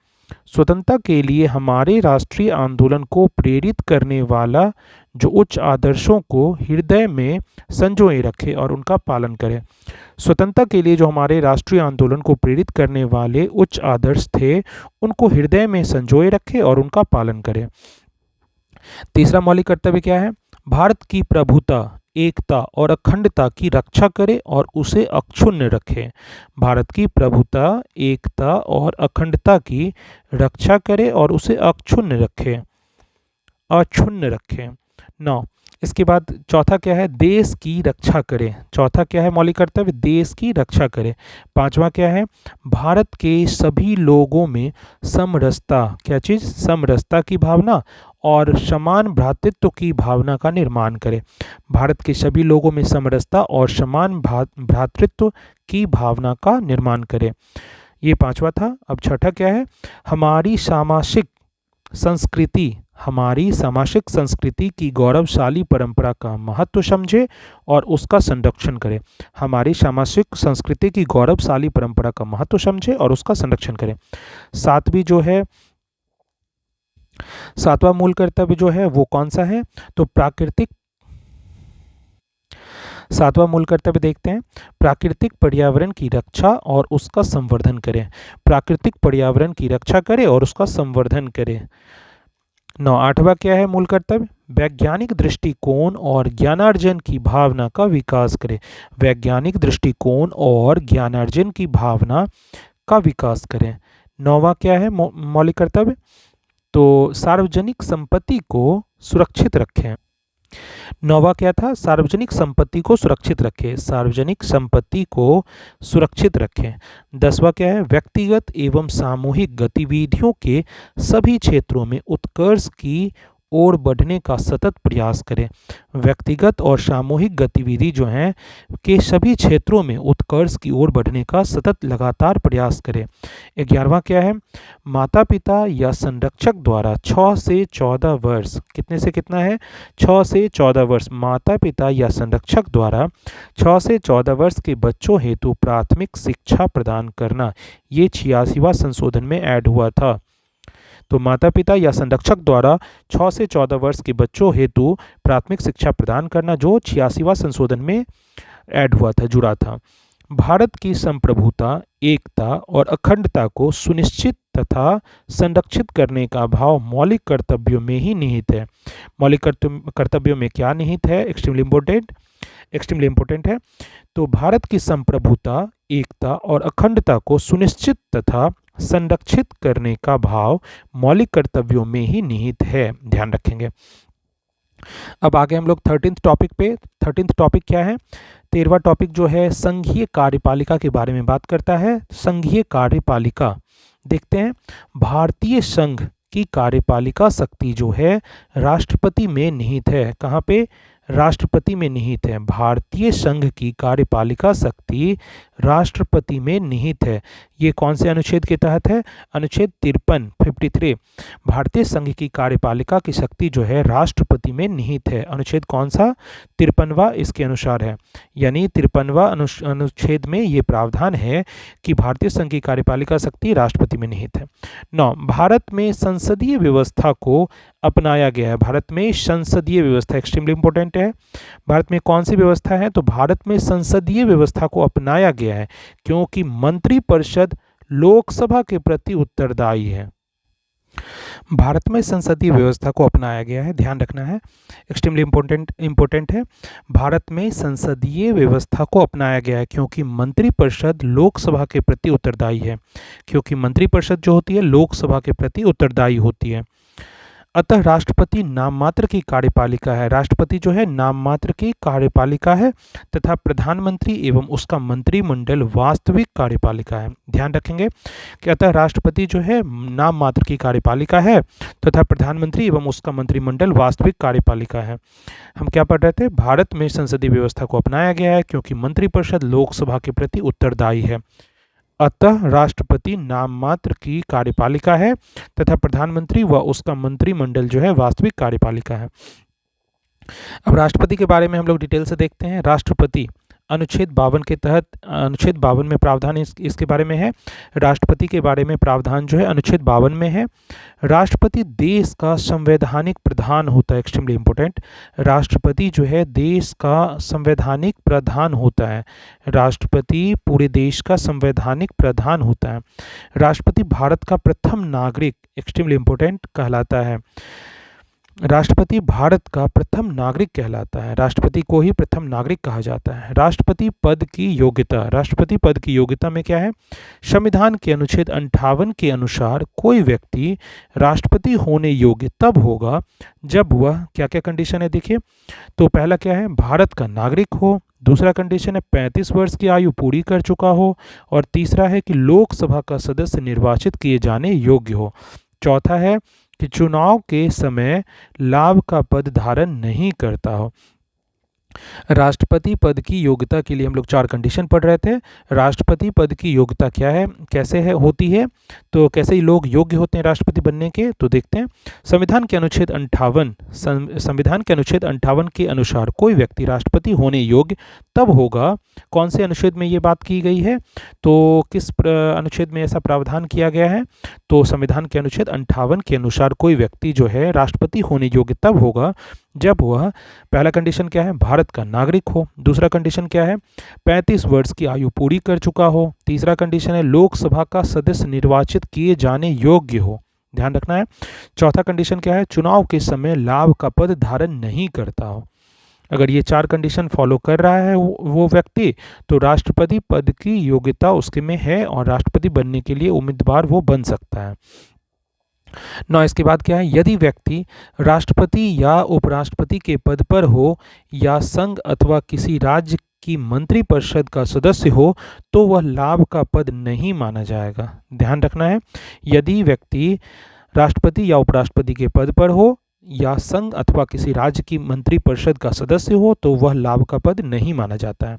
स्वतंत्रता के लिए हमारे राष्ट्रीय आंदोलन को प्रेरित करने वाला जो उच्च आदर्शों को हृदय में संजोए रखे और उनका पालन करें। स्वतंत्रता के लिए जो हमारे राष्ट्रीय आंदोलन को प्रेरित करने वाले उच्च आदर्श थे, उनको हृदय में संजोए रखे और उनका पालन करें। तीसरा मौलिक कर्तव्य क्या है? भारत की प्रभुता, एकता और अखंडता की रक्षा करें और उसे अक्षुण्ण रखें। भारत की प्रभुता, एकता और अखंडता की रक्षा करें और उसे अक्षुण्ण रखें, अक्षुण्ण रखें। 9, इसके बाद चौथा क्या है? देश की रक्षा करें। चौथा क्या है मौलिक कर्तव्य? देश की रक्षा करें। पांचवा क्या है? भारत के सभी लोगों में समरसता, क्या चीज़? समरसता की भावना और समान भ्रातृत्व की भावना का निर्माण करें। भारत के सभी लोगों में समरसता और समान भ्रातृत्व की भावना का निर्माण करें। ये पांचवा था। अब छठा क्या है? हमारी सामाजिक संस्कृति, हमारी सामाजिक संस्कृति की गौरवशाली परंपरा का महत्व समझे और उसका संरक्षण करें। हमारी सामाजिक संस्कृति की गौरवशाली परंपरा का महत्व समझे और उसका संरक्षण करें। सातवीं जो है, सातवां मूल कर्तव्य जो है वो कौन सा है? तो प्राकृतिक, सातवां मूल कर्तव्य देखते हैं, प्राकृतिक पर्यावरण की रक्षा और उसका संवर्धन करें। प्राकृतिक पर्यावरण की रक्षा करें और उसका संवर्धन करें। 9, आठवां क्या है मूल कर्तव्य? वैज्ञानिक दृष्टिकोण और ज्ञानार्जन की भावना का विकास करें। वैज्ञानिक दृष्टिकोण और ज्ञानार्जन की भावना का विकास करें। 9वां क्या है मौलिक कर्तव्य? तो सार्वजनिक संपत्ति को सुरक्षित रखें। 9वां क्या था? सार्वजनिक संपत्ति को सुरक्षित रखें। सार्वजनिक संपत्ति को सुरक्षित रखें। 10वां क्या है? व्यक्तिगत एवं सामूहिक गतिविधियों के सभी क्षेत्रों में उत्कर्ष की ओर बढ़ने का सतत प्रयास करें। व्यक्तिगत और सामूहिक गतिविधि जो हैं के सभी क्षेत्रों में उत्कर्ष की ओर बढ़ने का सतत लगातार प्रयास करें। 11वां क्या है? माता पिता या संरक्षक द्वारा 6 से 14 वर्ष, कितने से कितना है? 6 से 14 वर्ष, माता पिता या संरक्षक द्वारा 6 से 14 वर्ष के बच्चों हेतु प्राथमिक शिक्षा प्रदान करना। ये 86वां संशोधन में ऐड हुआ था। तो माता पिता या संरक्षक द्वारा 6 से 14 वर्ष के बच्चों हेतु प्राथमिक शिक्षा प्रदान करना जो 86वां संशोधन में ऐड हुआ था, जुड़ा था। भारत की संप्रभुता, एकता और अखंडता को सुनिश्चित तथा संरक्षित करने का भाव मौलिक कर्तव्यों में ही निहित है। मौलिक कर्तव्यों में क्या निहित है? एक्सट्रीमली इंपॉर्टेंट है। तो भारत की संप्रभुता, एकता और अखंडता को सुनिश्चित तथा संरक्षित करने का भाव मौलिक कर्तव्यों में ही निहित है, ध्यान रखेंगे। अब आगे हम लोग 13th टॉपिक पे। 13th टॉपिक क्या है? 13वां टॉपिक जो है संघीय कार्यपालिका के बारे में बात करता है। संघीय कार्यपालिका देखते हैं। भारतीय संघ की कार्यपालिका शक्ति जो है राष्ट्रपति में निहित है। कहाँ पे? राष्ट्रपति में निहित है। भारतीय संघ की कार्यपालिका शक्ति राष्ट्रपति में निहित है। ये कौन से अनुच्छेद के तहत है? अनुच्छेद 53 भारतीय संघ की कार्यपालिका की शक्ति जो है राष्ट्रपति में निहित है। अनुच्छेद कौन सा? 53वां इसके अनुसार है। यानी 53वां अनुच्छेद में ये प्रावधान है कि भारतीय संघ की कार्यपालिका शक्ति राष्ट्रपति में निहित है। 9, भारत में संसदीय व्यवस्था को अपनाया गया है। भारत में संसदीय व्यवस्था एक्सट्रीमली इंपॉर्टेंट है। भारत में कौन सी व्यवस्था है? तो भारत में संसदीय व्यवस्था को अपनाया गया है क्योंकि मंत्रिपरिषद लोकसभा के प्रति उत्तरदायी है। भारत में संसदीय व्यवस्था को अपनाया गया है, ध्यान रखना है, एक्सट्रीमली इंपॉर्टेंट है। भारत में संसदीय व्यवस्था को अपनाया गया है क्योंकि मंत्रिपरिषद लोकसभा के प्रति उत्तरदायी है। क्योंकि मंत्रिपरिषद जो होती है लोकसभा के प्रति उत्तरदायी होती है। अतः राष्ट्रपति नाम मात्र की कार्यपालिका है। राष्ट्रपति जो है नाम मात्र की कार्यपालिका है तथा प्रधानमंत्री एवं उसका मंत्रिमंडल वास्तविक कार्यपालिका है। ध्यान रखेंगे कि अतः राष्ट्रपति जो है नाम मात्र की कार्यपालिका है तथा प्रधानमंत्री एवं उसका मंत्रिमंडल वास्तविक कार्यपालिका है। हम क्या पढ़ रहे थे? भारत में संसदीय व्यवस्था को अपनाया गया है क्योंकि मंत्रिपरिषद लोकसभा के प्रति उत्तरदायी है। अतः राष्ट्रपति नाम मात्र की कार्यपालिका है तथा प्रधानमंत्री व उसका मंत्रिमंडल जो है वास्तविक कार्यपालिका है। अब राष्ट्रपति के बारे में हम लोग डिटेल से देखते हैं। राष्ट्रपति अनुच्छेद 52 के तहत, अनुच्छेद 52 में प्रावधान इसके बारे में है। राष्ट्रपति के बारे में प्रावधान जो है अनुच्छेद 52 में है। राष्ट्रपति देश का संवैधानिक प्रधान होता है, एक्सट्रीमली इंपॉर्टेंट। राष्ट्रपति जो है देश का संवैधानिक प्रधान होता है। राष्ट्रपति पूरे देश का संवैधानिक प्रधान होता है। राष्ट्रपति भारत का प्रथम नागरिक, एक्सट्रीमली इंपॉर्टेंट, कहलाता है। राष्ट्रपति भारत का प्रथम नागरिक कहलाता है। राष्ट्रपति को ही प्रथम नागरिक कहा जाता है। राष्ट्रपति पद की योग्यता, राष्ट्रपति पद की योग्यता में क्या है? संविधान के अनुच्छेद 58 के अनुसार कोई व्यक्ति राष्ट्रपति होने योग्य तब होगा जब वह, क्या क्या कंडीशन है देखिए, तो पहला क्या है? भारत का नागरिक हो। दूसरा कंडीशन है 35 वर्ष की आयु पूरी कर चुका हो। और तीसरा है कि लोकसभा का सदस्य निर्वाचित किए जाने योग्य हो। चौथा है कि चुनाव के समय लाभ का पद धारण नहीं करता हो। राष्ट्रपति पद की योग्यता के लिए हम लोग 4 कंडीशन पढ़ रहे थे। राष्ट्रपति पद की योग्यता क्या है, कैसे है होती है, तो कैसे लोग योग्य होते हैं राष्ट्रपति बनने के, तो देखते हैं। संविधान के अनुच्छेद 58, संविधान के अनुच्छेद 58 के अनुसार कोई व्यक्ति राष्ट्रपति होने योग्य तब होगा। कौन से अनुच्छेद में ये बात की गई है, तो किस अनुच्छेद में ऐसा प्रावधान किया गया है, तो संविधान के अनुच्छेद 58 के अनुसार कोई व्यक्ति जो है राष्ट्रपति होने योग्य तब होगा जब वह, पहला कंडीशन क्या है? भारत का नागरिक हो। दूसरा कंडीशन क्या है? 35 वर्ष की आयु पूरी कर चुका हो। तीसरा कंडीशन है लोकसभा का सदस्य निर्वाचित किए जाने योग्य हो, ध्यान रखना है। चौथा कंडीशन क्या है? चुनाव के समय लाभ का पद धारण नहीं करता हो। अगर ये 4 कंडीशन फॉलो कर रहा है वो व्यक्ति, तो राष्ट्रपति पद की योग्यता उसके में है और राष्ट्रपति बनने के लिए उम्मीदवार वो बन सकता है। नौ, इसके बाद क्या है? यदि व्यक्ति राष्ट्रपति या उपराष्ट्रपति के पद पर हो या संघ अथवा किसी राज्य की मंत्रिपरिषद का सदस्य हो तो वह लाभ का पद नहीं माना जाएगा। ध्यान रखना है, यदि व्यक्ति राष्ट्रपति या उपराष्ट्रपति के पद पर हो या संघ अथवा किसी राज्य की मंत्रिपरिषद का सदस्य हो तो वह लाभ का पद नहीं माना जाता है।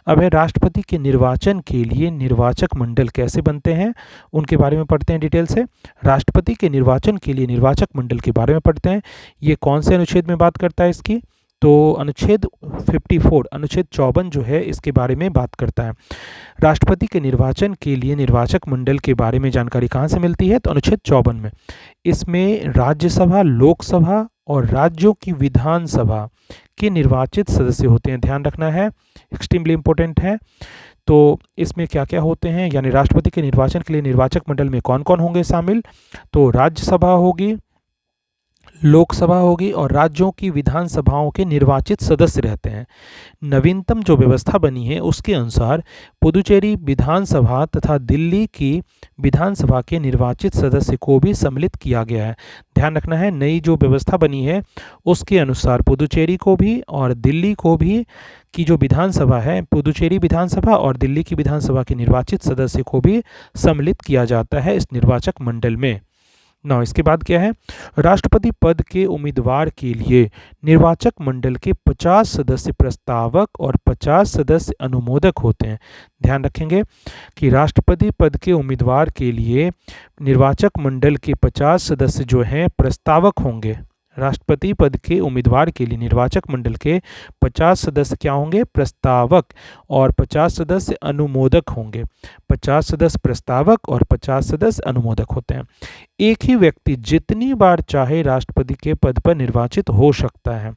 अब है राष्ट्रपति के निर्वाचन के लिए निर्वाचक मंडल कैसे बनते हैं, उनके बारे में पढ़ते हैं डिटेल से। राष्ट्रपति के निर्वाचन के लिए निर्वाचक मंडल के बारे में पढ़ते हैं। ये कौन से अनुच्छेद में बात करता है इसकी, तो अनुच्छेद 54, अनुच्छेद 54 जो है इसके बारे में बात करता है। राष्ट्रपति के निर्वाचन के लिए निर्वाचक मंडल के बारे में जानकारी कहाँ से मिलती है, तो अनुच्छेद 54 में। इसमें राज्यसभा, लोकसभा और राज्यों की विधानसभा के निर्वाचित सदस्य होते हैं, ध्यान रखना है, एक्सट्रीमली इंपॉर्टेंट है। तो इसमें क्या क्या होते हैं, यानी राष्ट्रपति के निर्वाचन के लिए निर्वाचक मंडल में कौन कौन होंगे शामिल, तो राज्यसभा होगी, लोकसभा होगी और राज्यों की विधानसभाओं के निर्वाचित सदस्य रहते हैं। नवीनतम जो व्यवस्था बनी है उसके अनुसार पुदुचेरी विधानसभा तथा दिल्ली की विधानसभा के निर्वाचित सदस्य को भी सम्मिलित किया गया है। ध्यान रखना है, नई जो व्यवस्था बनी है उसके अनुसार पुदुचेरी को भी और दिल्ली को भी की जो विधानसभा है, पुदुचेरी विधानसभा और दिल्ली की विधानसभा के निर्वाचित सदस्य को भी सम्मिलित किया जाता है इस निर्वाचक मंडल में। नौ, इसके बाद क्या है? राष्ट्रपति पद के उम्मीदवार के लिए निर्वाचक मंडल के 50 सदस्य प्रस्तावक और 50 सदस्य अनुमोदक होते हैं। ध्यान रखेंगे कि राष्ट्रपति पद के उम्मीदवार के लिए निर्वाचक मंडल के 50 सदस्य जो हैं प्रस्तावक होंगे। राष्ट्रपति पद के उम्मीदवार के लिए निर्वाचक मंडल के 50 सदस्य क्या होंगे? प्रस्तावक, और 50 सदस्य अनुमोदक होंगे। 50 सदस्य प्रस्तावक और 50 सदस्य अनुमोदक होते हैं। एक ही व्यक्ति जितनी बार चाहे राष्ट्रपति के पद पर निर्वाचित हो सकता है।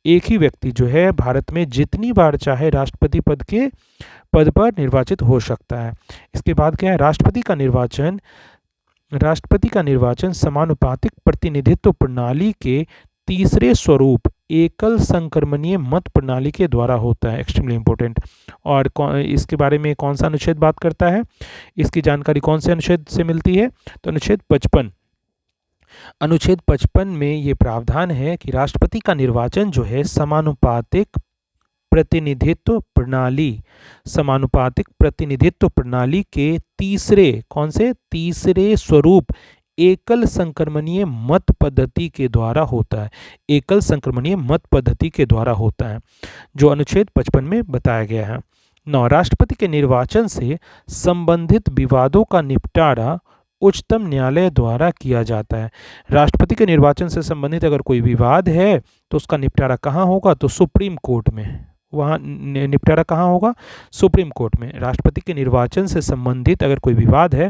एक ही व्यक्ति जो है भारत में जितनी बार चाहे राष्ट्रपति पद पर निर्वाचित हो सकता है। इसके बाद क्या है? राष्ट्रपति का निर्वाचन समानुपातिक प्रतिनिधित्व प्रणाली के तीसरे स्वरूप एकल संक्रमणीय मत प्रणाली के द्वारा होता है, एक्सट्रीमली इंपॉर्टेंट। और इसके बारे में कौन सा अनुच्छेद बात करता है, इसकी जानकारी कौन से अनुच्छेद से मिलती है, तो अनुच्छेद 55। अनुच्छेद 55 में ये प्रावधान है कि राष्ट्रपति का निर्वाचन जो है समानुपातिक प्रतिनिधित्व प्रणाली के तीसरे, कौन से तीसरे स्वरूप एकल संक्रमणीय मत पद्धति के द्वारा होता है। एकल संक्रमणीय मत पद्धति के द्वारा होता है, जो अनुच्छेद 55 में बताया गया है। 9, राष्ट्रपति के निर्वाचन से संबंधित विवादों का निपटारा उच्चतम न्यायालय द्वारा किया जाता है। राष्ट्रपति के निर्वाचन से संबंधित अगर कोई विवाद है तो उसका निपटारा कहाँ होगा, तो सुप्रीम कोर्ट में। वहाँ निपटारा कहाँ होगा? सुप्रीम कोर्ट में। राष्ट्रपति के निर्वाचन से संबंधित अगर कोई विवाद है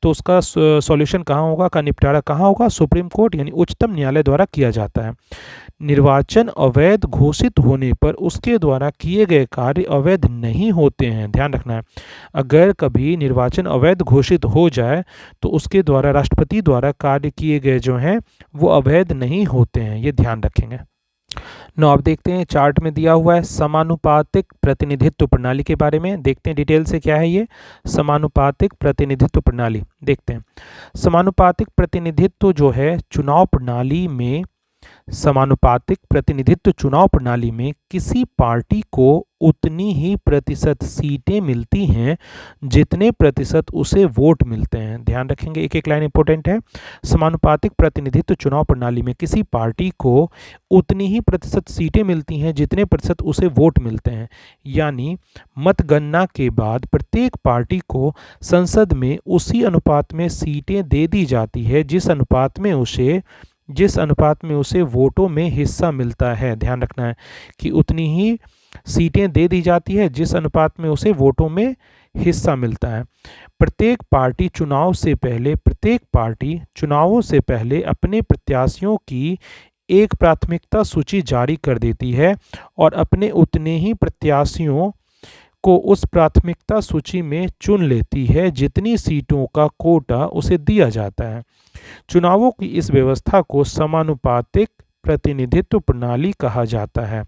तो उसका सॉल्यूशन कहाँ होगा, का निपटारा कहाँ होगा? सुप्रीम कोर्ट यानी उच्चतम न्यायालय द्वारा किया जाता है। निर्वाचन अवैध घोषित होने पर उसके द्वारा किए गए कार्य अवैध नहीं होते हैं, ध्यान रखना है। अगर कभी निर्वाचन अवैध घोषित हो जाए तो उसके द्वारा राष्ट्रपति द्वारा कार्य किए गए जो हैं वो अवैध नहीं होते हैं, ये ध्यान रखेंगे। नो अब देखते हैं चार्ट में दिया हुआ है समानुपातिक प्रतिनिधित्व प्रणाली के बारे में। देखते हैं डिटेल से क्या है ये समानुपातिक प्रतिनिधित्व प्रणाली। देखते हैं समानुपातिक प्रतिनिधित्व जो है चुनाव प्रणाली में, समानुपातिक प्रतिनिधित्व चुनाव प्रणाली में किसी पार्टी को उतनी ही प्रतिशत सीटें मिलती हैं जितने प्रतिशत उसे वोट मिलते हैं। ध्यान रखेंगे, एक एक लाइन इंपॉर्टेंट है। समानुपातिक प्रतिनिधित्व चुनाव प्रणाली में किसी पार्टी को उतनी ही प्रतिशत सीटें मिलती हैं जितने प्रतिशत उसे वोट मिलते हैं, यानी मतगणना के बाद प्रत्येक पार्टी को संसद में उसी अनुपात में सीटें दे दी जाती है जिस अनुपात में उसे वोटों में हिस्सा मिलता है। ध्यान रखना है कि उतनी ही सीटें दे दी जाती है जिस अनुपात में उसे वोटों में हिस्सा मिलता है। प्रत्येक पार्टी चुनावों से पहले अपने प्रत्याशियों की एक प्राथमिकता सूची जारी कर देती है और अपने उतने ही प्रत्याशियों को उस प्राथमिकता सूची में चुन लेती है जितनी सीटों का कोटा उसे दिया जाता है। चुनावों की इस व्यवस्था को समानुपातिक प्रतिनिधित्व प्रणाली कहा जाता है।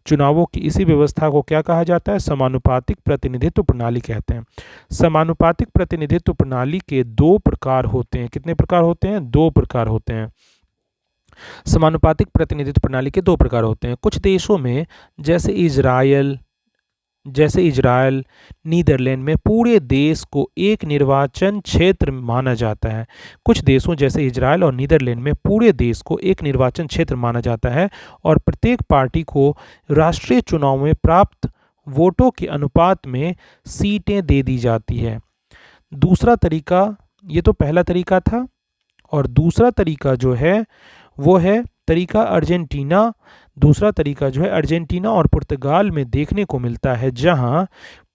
चुनावों की इसी व्यवस्था को क्या कहा जाता है? समानुपातिक प्रतिनिधित्व प्रणाली कहते हैं। समानुपातिक प्रतिनिधित्व प्रणाली के दो प्रकार होते हैं। कितने प्रकार होते हैं? दो प्रकार होते हैं। समानुपातिक प्रतिनिधित्व प्रणाली के दो प्रकार होते हैं। कुछ देशों में जैसे इजराइल, नीदरलैंड में पूरे देश को एक निर्वाचन क्षेत्र माना जाता है। कुछ देशों जैसे इजराइल और नीदरलैंड में पूरे देश को एक निर्वाचन क्षेत्र माना जाता है और प्रत्येक पार्टी को राष्ट्रीय चुनाव में प्राप्त वोटों के अनुपात में सीटें दे दी जाती है। दूसरा तरीका, ये तो पहला तरीका था, और दूसरा तरीका जो है वो है तरीका अर्जेंटीना। दूसरा तरीका जो है अर्जेंटीना और पुर्तगाल में देखने को मिलता है, जहां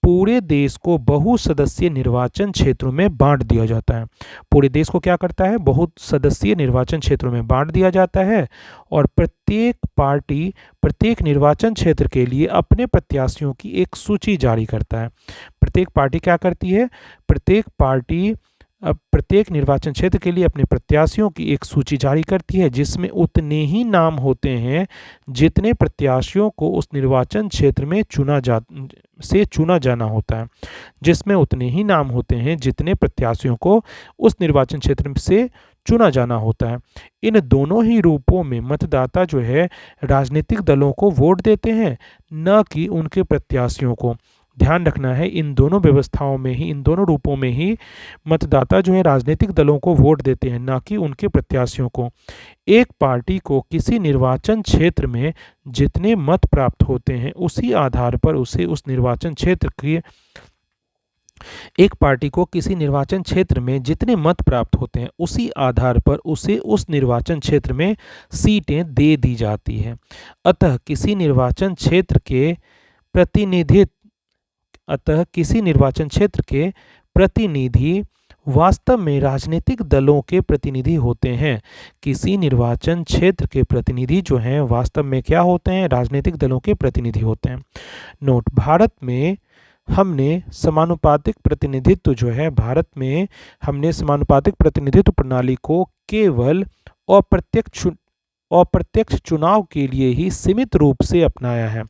पूरे देश को बहुसदस्यीय निर्वाचन क्षेत्रों में बांट दिया जाता है। पूरे देश को क्या करता है? बहुसदस्यीय निर्वाचन क्षेत्रों में बांट दिया जाता है और प्रत्येक पार्टी प्रत्येक निर्वाचन क्षेत्र के लिए अपने प्रत्याशियों की एक सूची जारी करता है। प्रत्येक पार्टी क्या करती है? प्रत्येक पार्टी प्रत्येक निर्वाचन क्षेत्र के लिए अपने प्रत्याशियों की एक सूची जारी करती है जिसमें उतने ही नाम होते हैं जितने प्रत्याशियों को उस निर्वाचन क्षेत्र में चुना जाना होता है। जिसमें उतने ही नाम होते हैं जितने प्रत्याशियों को उस निर्वाचन क्षेत्र से चुना जाना होता है। इन दोनों ही रूपों में मतदाता जो है राजनीतिक दलों को वोट देते हैं, न कि उनके प्रत्याशियों को। ध्यान रखना है, इन दोनों व्यवस्थाओं में ही, इन दोनों रूपों में ही मतदाता जो है राजनीतिक दलों को वोट देते हैं, ना कि उनके प्रत्याशियों को। एक पार्टी को किसी निर्वाचन क्षेत्र में जितने मत प्राप्त होते हैं उसी आधार पर उसे उस निर्वाचन क्षेत्र की एक पार्टी को किसी निर्वाचन क्षेत्र में जितने मत प्राप्त होते हैं उसी आधार पर उसे उस निर्वाचन क्षेत्र में सीटें दे दी जाती हैं। अतः किसी निर्वाचन क्षेत्र के प्रतिनिधि वास्तव में राजनीतिक दलों के प्रतिनिधि होते हैं। किसी निर्वाचन क्षेत्र के प्रतिनिधि जो हैं वास्तव में क्या होते हैं? राजनीतिक दलों के प्रतिनिधि होते हैं। नोट, भारत में हमने समानुपातिक प्रतिनिधित्व प्रणाली को केवल अप्रत्यक्ष चुनाव के लिए ही सीमित रूप से अपनाया है।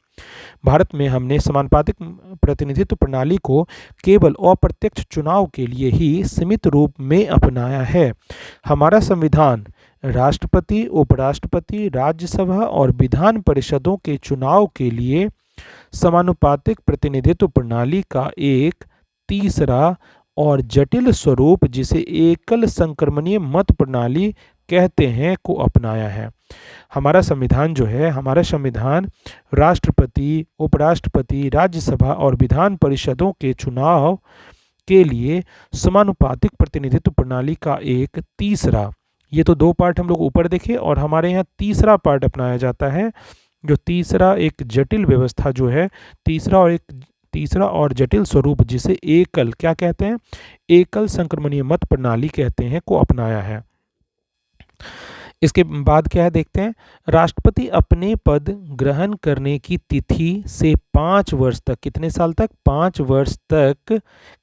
भारत में हमने समानुपातिक प्रतिनिधित्व प्रणाली को केवल अप्रत्यक्ष चुनाव के लिए ही सीमित रूप में अपनाया है। हमारा संविधान राष्ट्रपति, उपराष्ट्रपति, राज्यसभा और विधान परिषदों के चुनाव के लिए समानुपातिक प्रतिनिधित्व प्रणाली का एक तीसरा और जटिल स्वरूप, जिसे एकल संक्रमणीय मत प्रणाली कहते हैं, को अपनाया है। हमारा संविधान राष्ट्रपति, उपराष्ट्रपति, राज्यसभा और विधान परिषदों के चुनाव के लिए समानुपातिक प्रतिनिधित्व प्रणाली का एक तीसरा, ये तो दो पार्ट हम लोग ऊपर देखे, और हमारे यहाँ तीसरा पार्ट अपनाया जाता है जो तीसरा एक जटिल व्यवस्था जो है, तीसरा और जटिल स्वरूप जिसे एकल क्या कहते हैं, एकल संक्रमणीय मत प्रणाली कहते हैं, को अपनाया है। इसके बाद क्या है देखते हैं, राष्ट्रपति अपने पद ग्रहण करने की तिथि से 5 वर्ष तक, कितने साल तक, 5 वर्ष तक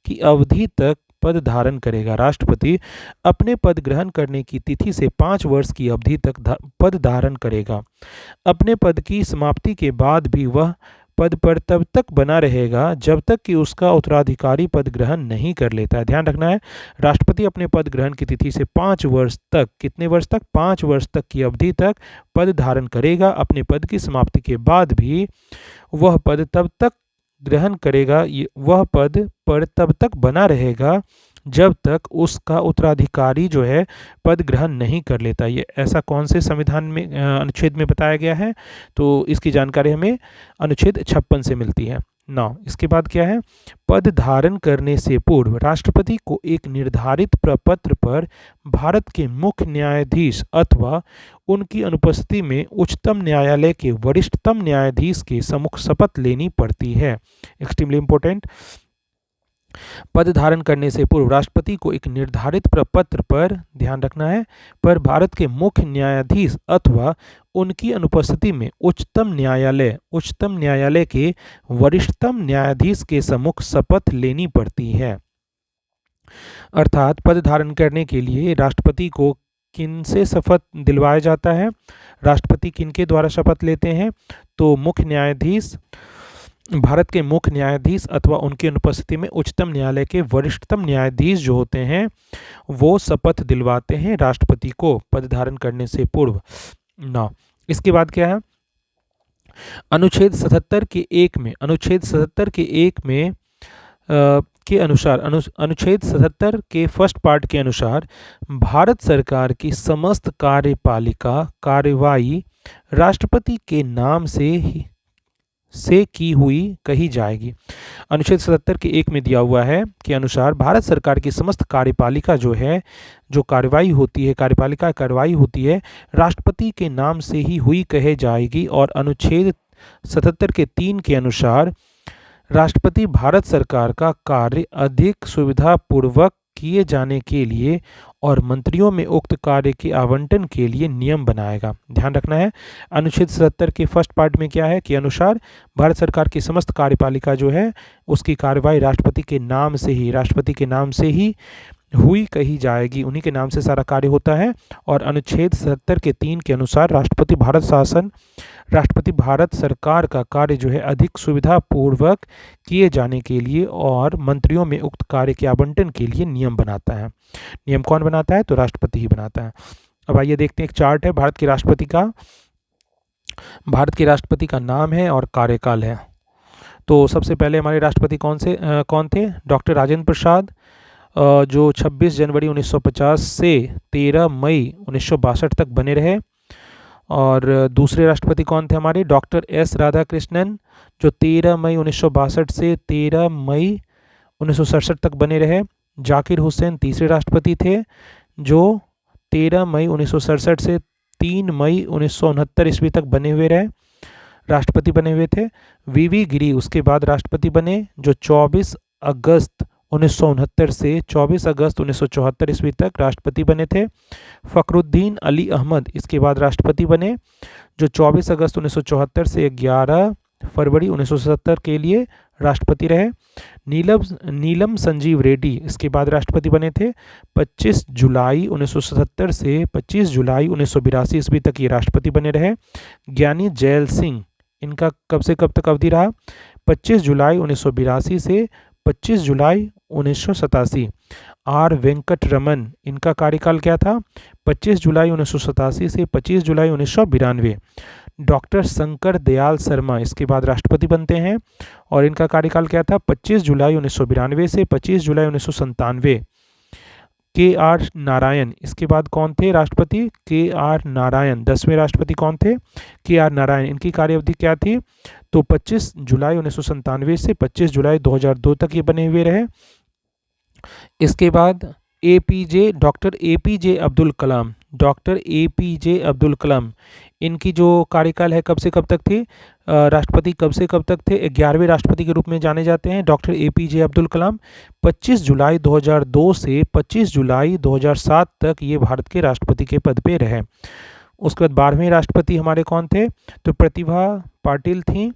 की अवधि तक पद धारण करेगा। राष्ट्रपति अपने पद ग्रहण करने की तिथि से 5 वर्ष की अवधि तक पद धारण करेगा। अपने पद की समाप्ति के बाद भी वह पद पर तब तक बना रहेगा जब तक कि उसका उत्तराधिकारी पद ग्रहण नहीं कर लेता है। ध्यान रखना है, राष्ट्रपति अपने पद ग्रहण की तिथि से 5 वर्ष तक, कितने वर्ष तक, 5 वर्ष तक की अवधि तक पद धारण करेगा। अपने पद की समाप्ति के बाद भी वह पद तब तक ग्रहण करेगा, वह पद पर तब तक बना रहेगा जब तक उसका उत्तराधिकारी जो है पद ग्रहण नहीं कर लेता। ये ऐसा कौन से संविधान में अनुच्छेद में बताया गया है, तो इसकी जानकारी हमें अनुच्छेद 56 से मिलती है। इसके बाद क्या है, पद धारण करने से पूर्व राष्ट्रपति को एक निर्धारित प्रपत्र पर भारत के मुख्य न्यायाधीश अथवा उनकी अनुपस्थिति में उच्चतम न्यायालय के वरिष्ठतम न्यायाधीश के सम्मुख शपथ लेनी पड़ती है। एक्सट्रीमली इंपॉर्टेंट, पद धारण करने से पूर्व राष्ट्रपति को एक निर्धारित प्रपत्र पर, ध्यान रखना है, पर भारत के मुख्य न्यायाधीश अथवा उनकी अनुपस्थिति में उच्चतम न्यायालय के वरिष्ठतम न्यायाधीश के सम्मुख शपथ लेनी पड़ती है। अर्थात पद धारण करने के लिए राष्ट्रपति को किन से शपथ दिलवाया जाता है, राष्ट्रपति किनके द्वारा शपथ लेते हैं, तो मुख्य न्यायाधीश, भारत के मुख्य न्यायाधीश अथवा उनकी अनुपस्थिति में उच्चतम न्यायालय के वरिष्ठतम न्यायाधीश जो होते हैं वो शपथ दिलवाते हैं राष्ट्रपति को पद धारण करने से पूर्व। इसके बाद क्या है, अनुच्छेद 77 के 1 में, के अनुसार, अनुच्छेद 77 के फर्स्ट पार्ट के अनुसार भारत सरकार की समस्त कार्यपालिका कार्यवाही राष्ट्रपति के नाम से की हुई कही जाएगी। अनुच्छेद 77 के 1 में दिया हुआ है कि अनुसार भारत सरकार की समस्त कार्यपालिका जो है, जो कार्यवाही होती है, कार्यपालिका कार्रवाई होती है, राष्ट्रपति के नाम से ही हुई कहे जाएगी। और अनुच्छेद 77 के 3 के अनुसार राष्ट्रपति भारत सरकार का कार्य अधिक सुविधापूर्वक किए जाने के लिए और मंत्रियों में उक्त कार्य के आवंटन के लिए नियम बनाएगा। ध्यान रखना है, अनुच्छेद 77 के फर्स्ट पार्ट में क्या है कि अनुसार भारत सरकार की समस्त कार्यपालिका जो है उसकी कार्यवाही राष्ट्रपति के नाम से ही हुई कही जाएगी, उन्हीं के नाम से सारा कार्य होता है। और अनुच्छेद 77 के 3 के अनुसार राष्ट्रपति भारत सरकार का कार्य जो है अधिक सुविधापूर्वक किए जाने के लिए और मंत्रियों में उक्त कार्य के आवंटन के लिए नियम बनाता है। नियम कौन बनाता है, तो राष्ट्रपति ही बनाता है। अब आइए देखते हैं, एक चार्ट है भारत के राष्ट्रपति का नाम है और कार्यकाल है। तो सबसे पहले हमारे राष्ट्रपति कौन थे, डॉक्टर राजेंद्र प्रसाद, जो 26 जनवरी 1950 से 13 मई 1962 तक बने रहे। और दूसरे राष्ट्रपति कौन थे हमारे, डॉक्टर एस राधाकृष्णन, जो 13 मई 1962 से 13 मई 1967 तक बने रहे। जाकिर हुसैन तीसरे राष्ट्रपति थे, जो 13 मई 1967 से 3 मई 1969 ईस्वी तक राष्ट्रपति बने हुए थे। वीवी गिरी उसके बाद राष्ट्रपति बने, जो 24 अगस्त 1969 से 24 अगस्त 1974 ईस्वी तक राष्ट्रपति बने थे। फखरुद्दीन अली अहमद इसके बाद राष्ट्रपति बने, जो 24 अगस्त 1974 से 11 फरवरी 1970 के लिए राष्ट्रपति रहे। नीलम संजीव रेड्डी इसके बाद राष्ट्रपति बने थे, 25 जुलाई 1977 से 25 जुलाई 1982 ईस्वी तक ये राष्ट्रपति बने रहे। ज्ञानी जैल सिंह, इनका कब से कब तक अवधि रहा, 25 जुलाई 1982 से 25 जुलाई 1987। आर वेंकट रमन, इनका कार्यकाल क्या था, 25 जुलाई 1987 से 25 जुलाई 1992। डॉक्टर शंकर दयाल शर्मा इसके बाद राष्ट्रपति बनते हैं और इनका कार्यकाल क्या था, 25 जुलाई 1992 से 25 जुलाई 1997। के आर नारायण इसके बाद कौन थे राष्ट्रपति, के आर नारायण 10वें राष्ट्रपति कौन थे, के आर नारायण। इनकी कार्यावधि क्या थी, तो 25 जुलाई 1997 से 25 जुलाई 2002 तक ये बने हुए रहे। इसके बाद APJ doctor APJ Abdul Kalam, doctor APJ Abdul Kalam, इनकी जो कार्यकाल है कब से कब तक थी, राष्ट्रपति कब से कब तक थे, 11वें राष्ट्रपति के रूप में जाने जाते हैं डॉक्टर एपीजे अब्दुल कलाम। 25 जुलाई 2002 से 25 जुलाई 2007 तक ये भारत के राष्ट्रपति के पद पे रहे। उसके बाद 12वें राष्ट्रपति हमारे कौन थे, तो प्रतिभा पाटिल थी।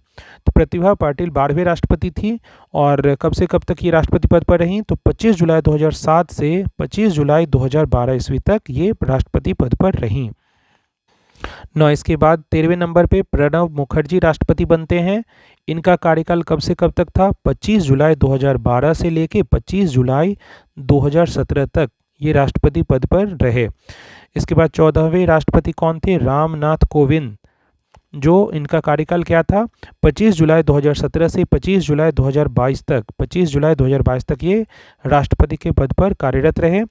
तो प्रतिभा पाटिल 12वें राष्ट्रपति थी और कब से कब तक ये राष्ट्रपति पद पर रहीं, तो 25 जुलाई 2007 से 25 जुलाई 2012 ईस्वी तक ये राष्ट्रपति पद पर रहीं। इसके बाद 13वें नंबर पे प्रणब मुखर्जी राष्ट्रपति बनते हैं। इनका कार्यकाल कब से कब तक था, 25 जुलाई 2012 से लेके 25 जुलाई 2017 तक ये राष्ट्रपति पद पर रहे। इसके बाद 14वें राष्ट्रपति कौन थे, रामनाथ कोविंद, जो इनका कार्यकाल क्या था, 25 जुलाई 2017 से 25 जुलाई 2022 तक, 25 जुलाई 2022 तक ये राष्ट्रपति के पद पर कार्यरत रहे।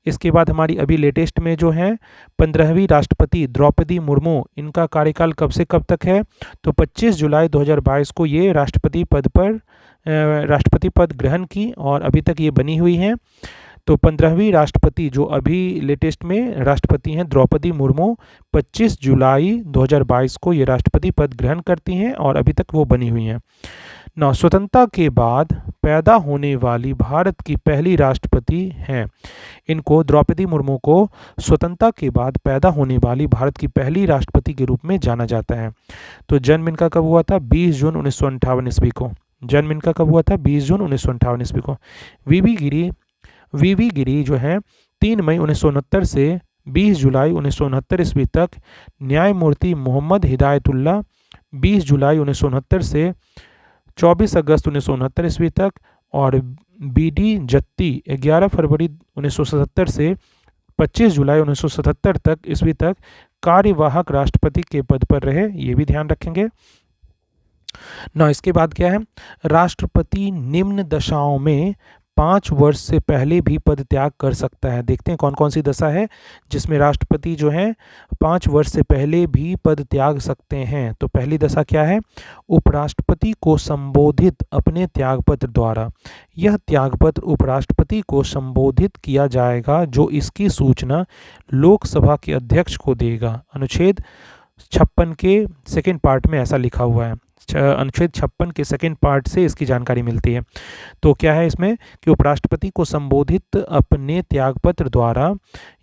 इसके बाद हमारी अभी लेटेस्ट में जो है 15वीं राष्ट्रपति द्रौपदी मुर्मू, इनका कार्यकाल कब से कब तक है, तो 25 जुलाई 2022 को ये राष्ट्रपति पद ग्रहण की और अभी तक ये बनी हुई हैं। तो 15वीं राष्ट्रपति जो अभी लेटेस्ट में राष्ट्रपति हैं द्रौपदी मुर्मू, 25 जुलाई 2022 को ये राष्ट्रपति पद ग्रहण करती हैं और अभी तक वो बनी हुई हैं। स्वतंत्रता के बाद पैदा होने वाली भारत की पहली राष्ट्रपति हैं। इनको द्रौपदी मुर्मू को स्वतंत्रता के बाद पैदा होने वाली भारत की पहली राष्ट्रपति के रूप में जाना जाता है। तो जन्म इनका कब हुआ था, 20 जून 1958 ईस्वी को। जन्म इनका कब हुआ था, 20 जून 1958 ईस्वी को। वीवी गिरी जो है 3 मई 1969 से 20 जुलाई 1969 ईस्वी तक। न्यायमूर्ति मोहम्मद हिदायतुल्लाह 20 जुलाई 1969 से 24 अगस्त 1969 ईस्वी तक। और बीडी जत्ती 11 फरवरी 1977 से 25 जुलाई 1977 तक ईस्वी तक कार्यवाहक राष्ट्रपति के पद पर रहे, ये भी ध्यान रखेंगे। इसके बाद क्या है, राष्ट्रपति निम्न दशाओं में 5 वर्ष से पहले भी पद त्याग कर सकता है। देखते हैं कौन कौन सी दशा है जिसमें राष्ट्रपति जो है 5 वर्ष से पहले भी पद त्याग सकते हैं। तो पहली दशा क्या है, उपराष्ट्रपति को संबोधित अपने त्यागपत्र द्वारा। यह त्यागपत्र उपराष्ट्रपति को संबोधित किया जाएगा जो इसकी सूचना लोकसभा के अध्यक्ष को देगा। अनुच्छेद 56 के सेकेंड पार्ट में ऐसा लिखा हुआ है। अनुच्छेद 56 के सेकेंड पार्ट से इसकी जानकारी मिलती है। तो क्या है इसमें कि उपराष्ट्रपति को संबोधित अपने त्यागपत्र द्वारा,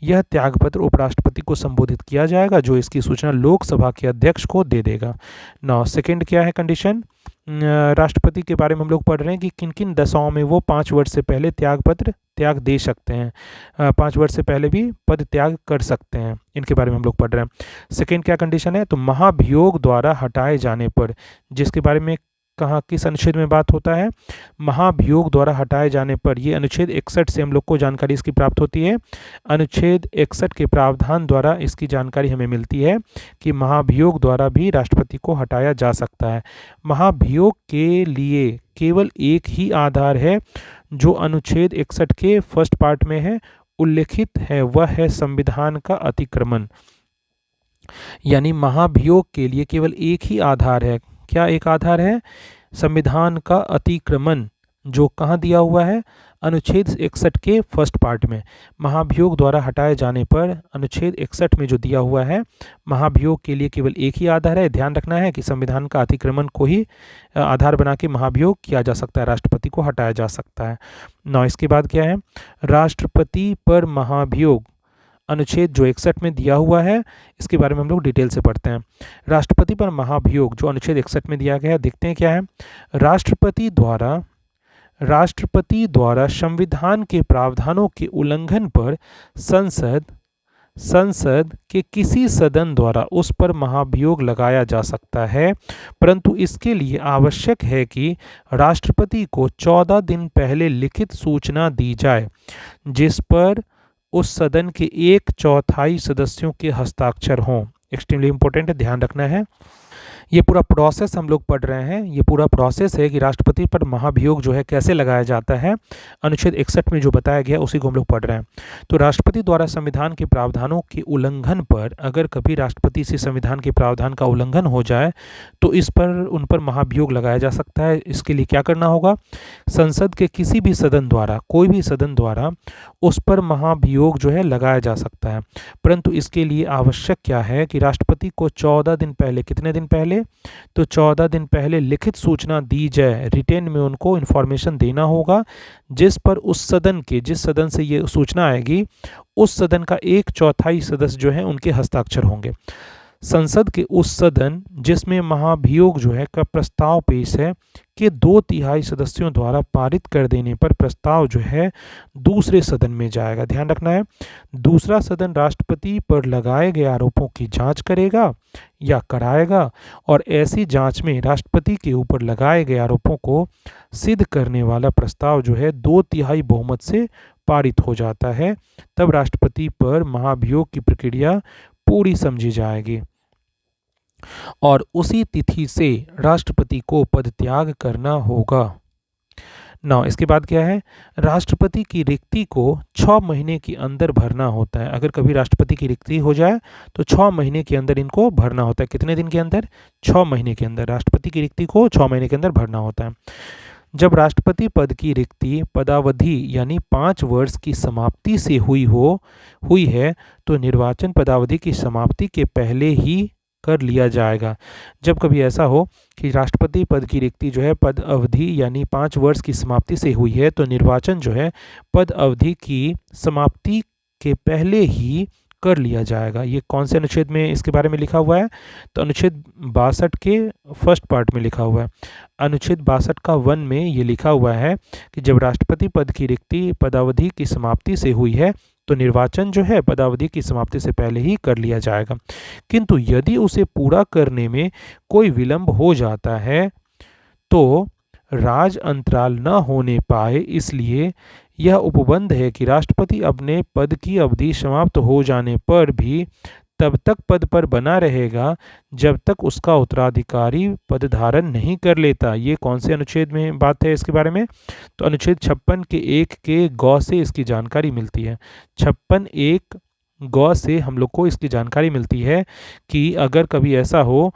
यह त्यागपत्र उपराष्ट्रपति को संबोधित किया जाएगा जो इसकी सूचना लोकसभा के अध्यक्ष को दे देगा। सेकंड क्या है कंडीशन, राष्ट्रपति के बारे में हम लोग पढ़ रहे हैं कि किन किन दशाओं में वो 5 वर्ष से पहले त्याग दे सकते हैं, 5 वर्ष से पहले भी पद त्याग कर सकते हैं, इनके बारे में हम लोग पढ़ रहे हैं। सेकेंड क्या कंडीशन है, तो महाभियोग द्वारा हटाए जाने पर, जिसके बारे में कहाँ किस अनुच्छेद में बात होता है, महाभियोग द्वारा हटाए जाने पर। ये अनुच्छेद 61 से हम लोग को जानकारी इसकी प्राप्त होती है। अनुच्छेद 61 के प्रावधान द्वारा इसकी जानकारी हमें मिलती है कि महाभियोग द्वारा भी राष्ट्रपति को हटाया जा सकता है। महाभियोग के लिए केवल एक ही आधार है जो अनुच्छेद 61 के फर्स्ट पार्ट में है उल्लेखित है, वह है संविधान का अतिक्रमण। यानी महाभियोग के लिए केवल एक ही आधार है। क्या एक आधार है, संविधान का अतिक्रमण, जो कहाँ दिया हुआ है, अनुच्छेद 61 के फर्स्ट पार्ट में। महाभियोग द्वारा हटाए जाने पर अनुच्छेद 61 में जो दिया हुआ है, महाभियोग के लिए केवल एक ही आधार है। ध्यान रखना है कि संविधान का अतिक्रमण को ही आधार बना के महाभियोग किया जा सकता है, राष्ट्रपति को हटाया जा सकता है। इसके बाद क्या है, राष्ट्रपति पर महाभियोग, अनुच्छेद जो 61 में दिया हुआ है, इसके बारे में हम लोग डिटेल से पढ़ते हैं। राष्ट्रपति पर महाभियोग जो अनुच्छेद 61 में दिया गया है, देखते हैं क्या है। राष्ट्रपति द्वारा संविधान के प्रावधानों के उल्लंघन पर संसद के किसी सदन द्वारा उस पर महाभियोग लगाया जा सकता है, परंतु इसके लिए आवश्यक है कि राष्ट्रपति को 14 दिन पहले लिखित सूचना दी जाए, जिस पर उस सदन के 1/4 सदस्यों के हस्ताक्षर हों। एक्सट्रीमली इंपॉर्टेंट है, ध्यान रखना है। ये पूरा प्रोसेस हम लोग पढ़ रहे हैं। ये पूरा प्रोसेस है कि राष्ट्रपति पर महाभियोग जो है कैसे लगाया जाता है, अनुच्छेद 61 में जो बताया गया उसी को हम लोग पढ़ रहे हैं। तो राष्ट्रपति द्वारा संविधान के प्रावधानों के उल्लंघन पर, अगर कभी राष्ट्रपति से संविधान के प्रावधान का उल्लंघन हो जाए तो इस पर उन पर महाभियोग लगाया जा सकता है। इसके लिए क्या करना होगा, संसद के किसी भी सदन द्वारा, कोई भी सदन द्वारा उस पर महाभियोग जो है लगाया जा सकता है। परंतु इसके लिए आवश्यक क्या है कि राष्ट्रपति को 14 दिन पहले, कितने दिन पहले, तो 14 दिन पहले लिखित सूचना दी जाए, रिटेन में उनको इन्फॉर्मेशन देना होगा, जिस पर उस सदन के, जिस सदन से ये सूचना आएगी उस सदन का 1/4 सदस्य जो है उनके हस्ताक्षर होंगे। संसद के उस सदन जिसमें महाभियोग जो है का प्रस्ताव पेश है कि 2/3 सदस्यों द्वारा पारित कर देने पर प्रस्ताव जो है दूसरे सदन में जाएगा। ध्यान रखना है, दूसरा सदन राष्ट्रपति पर लगाए गए आरोपों की जांच करेगा या कराएगा, और ऐसी जांच में राष्ट्रपति के ऊपर लगाए गए आरोपों को सिद्ध करने वाला प्रस्ताव जो है 2/3 बहुमत से पारित हो जाता है। तब राष्ट्रपति पर महाभियोग की प्रक्रिया पूरी समझी जाएगी और उसी तिथि से राष्ट्रपति को पदत्याग करना होगा। ना इसके बाद क्या है, राष्ट्रपति की रिक्ति को 6 महीने के अंदर भरना होता है। अगर कभी राष्ट्रपति की रिक्ति हो जाए तो 6 महीने के अंदर इनको भरना होता है। कितने दिन के अंदर, 6 महीने के अंदर राष्ट्रपति की रिक्ति को 6 महीने के अंदर भरना होता है। जब राष्ट्रपति पद की रिक्ति पदावधि यानी 5 वर्ष की समाप्ति से हुई है तो निर्वाचन पदावधि की समाप्ति के पहले ही कर लिया जाएगा। जब कभी ऐसा हो कि राष्ट्रपति पद की रिक्ति जो है पद अवधि यानी 5 वर्ष की समाप्ति से हुई है तो निर्वाचन जो है पद अवधि की समाप्ति के पहले ही कर लिया जाएगा। ये कौन से अनुच्छेद में इसके बारे में लिखा हुआ है, तो अनुच्छेद 62 के फर्स्ट पार्ट में लिखा हुआ है। अनुच्छेद 62 का 1 में ये लिखा हुआ है कि जब राष्ट्रपति पद की रिक्ति पदावधि की समाप्ति से हुई है तो निर्वाचन जो है पदावधि की समाप्ति से पहले ही कर लिया जाएगा। किंतु यदि उसे पूरा करने में कोई विलंब हो जाता है तो राज अंतराल न होने पाए, इसलिए यह उपबंध है कि राष्ट्रपति अपने पद की अवधि समाप्त हो जाने पर भी तब तक पद पर बना रहेगा जब तक उसका उत्तराधिकारी पद धारण नहीं कर लेता। ये कौन से अनुच्छेद में बात है इसके बारे में, तो अनुच्छेद 56 के 1 के गौ से इसकी जानकारी मिलती है। 56(1) गौ से हम लोग को इसकी जानकारी मिलती है कि अगर कभी ऐसा हो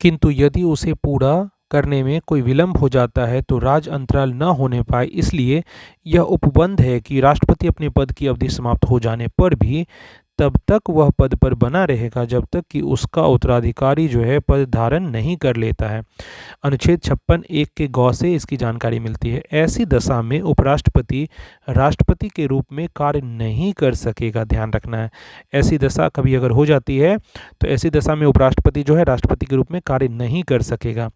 किंतु यदि उसे पूरा करने में कोई विलंब हो जाता है तो राज अंतराल न होने पाए, इसलिए यह उपबंध है कि राष्ट्रपति अपने पद की अवधि समाप्त हो जाने पर भी तब तक वह पद पर बना रहेगा जब तक कि उसका उत्तराधिकारी जो है पद धारण नहीं कर लेता है। अनुच्छेद 56(1) के गौ से इसकी जानकारी मिलती है। ऐसी दशा में उपराष्ट्रपति राष्ट्रपति के रूप में कार्य नहीं कर सकेगा। ध्यान रखना है, ऐसी दशा कभी अगर हो जाती है तो ऐसी दशा में उपराष्ट्रपति जो है राष्ट्रपति के रूप में कार्य नहीं कर सकेगा।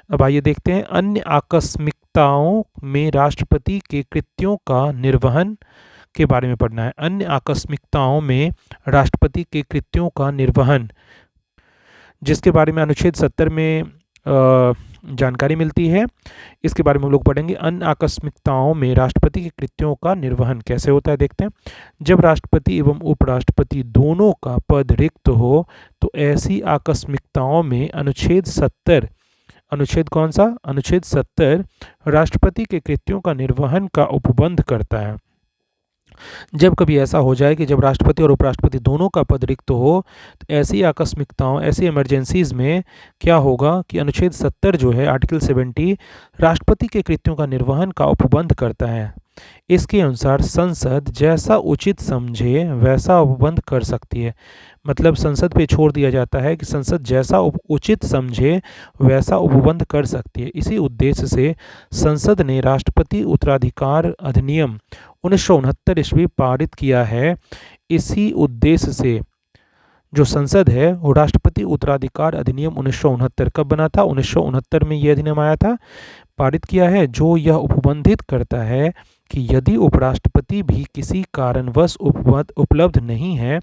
अब आइए देखते हैं अन्य आकस्मिकताओं में राष्ट्रपति के कृत्यों का निर्वहन के बारे में पढ़ना है। अन्य आकस्मिकताओं में राष्ट्रपति के कृत्यों का निर्वहन, जिसके बारे में अनुच्छेद 70 में जानकारी मिलती है, इसके बारे में हम लोग पढ़ेंगे। अन्य आकस्मिकताओं में राष्ट्रपति के कृत्यों का निर्वहन कैसे होता है देखते हैं। जब राष्ट्रपति एवं उपराष्ट्रपति दोनों का पद रिक्त हो तो ऐसी आकस्मिकताओं में अनुच्छेद 70, अनुच्छेद कौन सा, अनुच्छेद 70 राष्ट्रपति के कृत्यों का निर्वहन का उपबंध करता है। जब कभी ऐसा हो जाए कि जब राष्ट्रपति और उपराष्ट्रपति दोनों का पद रिक्त हो तो ऐसी आकस्मिकताओं, ऐसी इमरजेंसीज में क्या होगा कि अनुच्छेद 70 जो है आर्टिकल 70 राष्ट्रपति के कृत्यों का निर्वहन का उपबंध करता है। इसके अनुसार संसद जैसा उचित समझे वैसा उपबंध कर सकती है। मतलब संसद पे छोड़ दिया जाता है कि संसद जैसा उचित समझे वैसा उपबंध कर सकती है। इसी उद्देश्य से संसद ने राष्ट्रपति उत्तराधिकार अधिनियम 1969 ईस्वी पारित किया है। इसी उद्देश्य से जो संसद है वो राष्ट्रपति उत्तराधिकार अधिनियम 1969 कब बना था, 1969 में यह अधिनियम आया था, पारित किया है, जो यह उपबंधित करता है कि यदि उपराष्ट्रपति भी किसी कारणवश उपलब्ध नहीं है,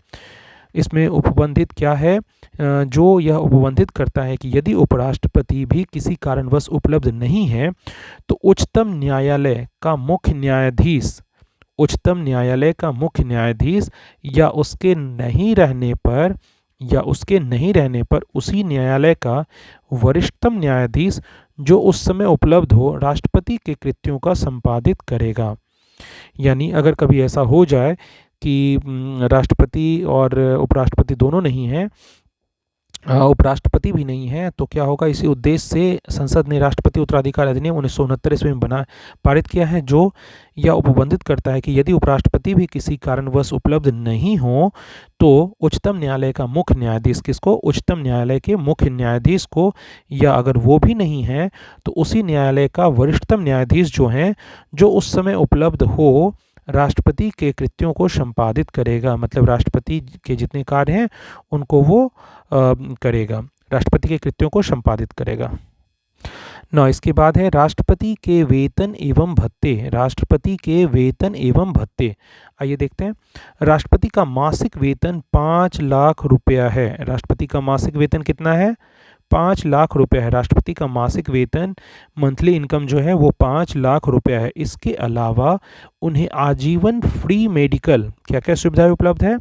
इसमें उपबंधित क्या है, जो यह उपबंधित करता है कि यदि उपराष्ट्रपति भी किसी कारणवश उपलब्ध नहीं है तो उच्चतम न्यायालय का मुख्य न्यायाधीश, उच्चतम न्यायालय का मुख्य न्यायाधीश या उसके नहीं रहने पर या उसके नहीं रहने पर उसी न्यायालय का वरिष्ठतम न्यायाधीश जो उस समय उपलब्ध हो राष्ट्रपति के कृत्यों का संपादित करेगा। यानी अगर कभी ऐसा हो जाए कि राष्ट्रपति और उपराष्ट्रपति दोनों नहीं हैं, उपराष्ट्रपति भी नहीं है, तो क्या होगा, इसी उद्देश्य से संसद ने राष्ट्रपति उत्तराधिकार अधिनियम 1969 ईस्वी में पारित किया है, जो यह उपबंधित करता है कि यदि उपराष्ट्रपति भी किसी कारणवश उपलब्ध नहीं हो तो उच्चतम न्यायालय का मुख्य न्यायाधीश, किसको, उच्चतम न्यायालय के मुख्य न्यायाधीश को, या अगर वो भी नहीं है तो उसी न्यायालय का वरिष्ठतम न्यायाधीश जो है, जो उस समय उपलब्ध हो, राष्ट्रपति के कृत्यों को संपादित करेगा। मतलब राष्ट्रपति के जितने कार्य हैं उनको वो करेगा, राष्ट्रपति के कृत्यों को संपादित करेगा। नौ, इसके बाद है राष्ट्रपति के वेतन एवं भत्ते। राष्ट्रपति के वेतन एवं भत्ते, आइए देखते हैं। राष्ट्रपति का मासिक वेतन 5 लाख रुपया है। राष्ट्रपति का मासिक वेतन कितना है? 5 लाख रुपया है। राष्ट्रपति का मासिक वेतन, मंथली इनकम जो है वो 5 लाख रुपया है। इसके अलावा उन्हें आजीवन फ्री मेडिकल, क्या क्या सुविधाएं उपलब्ध है?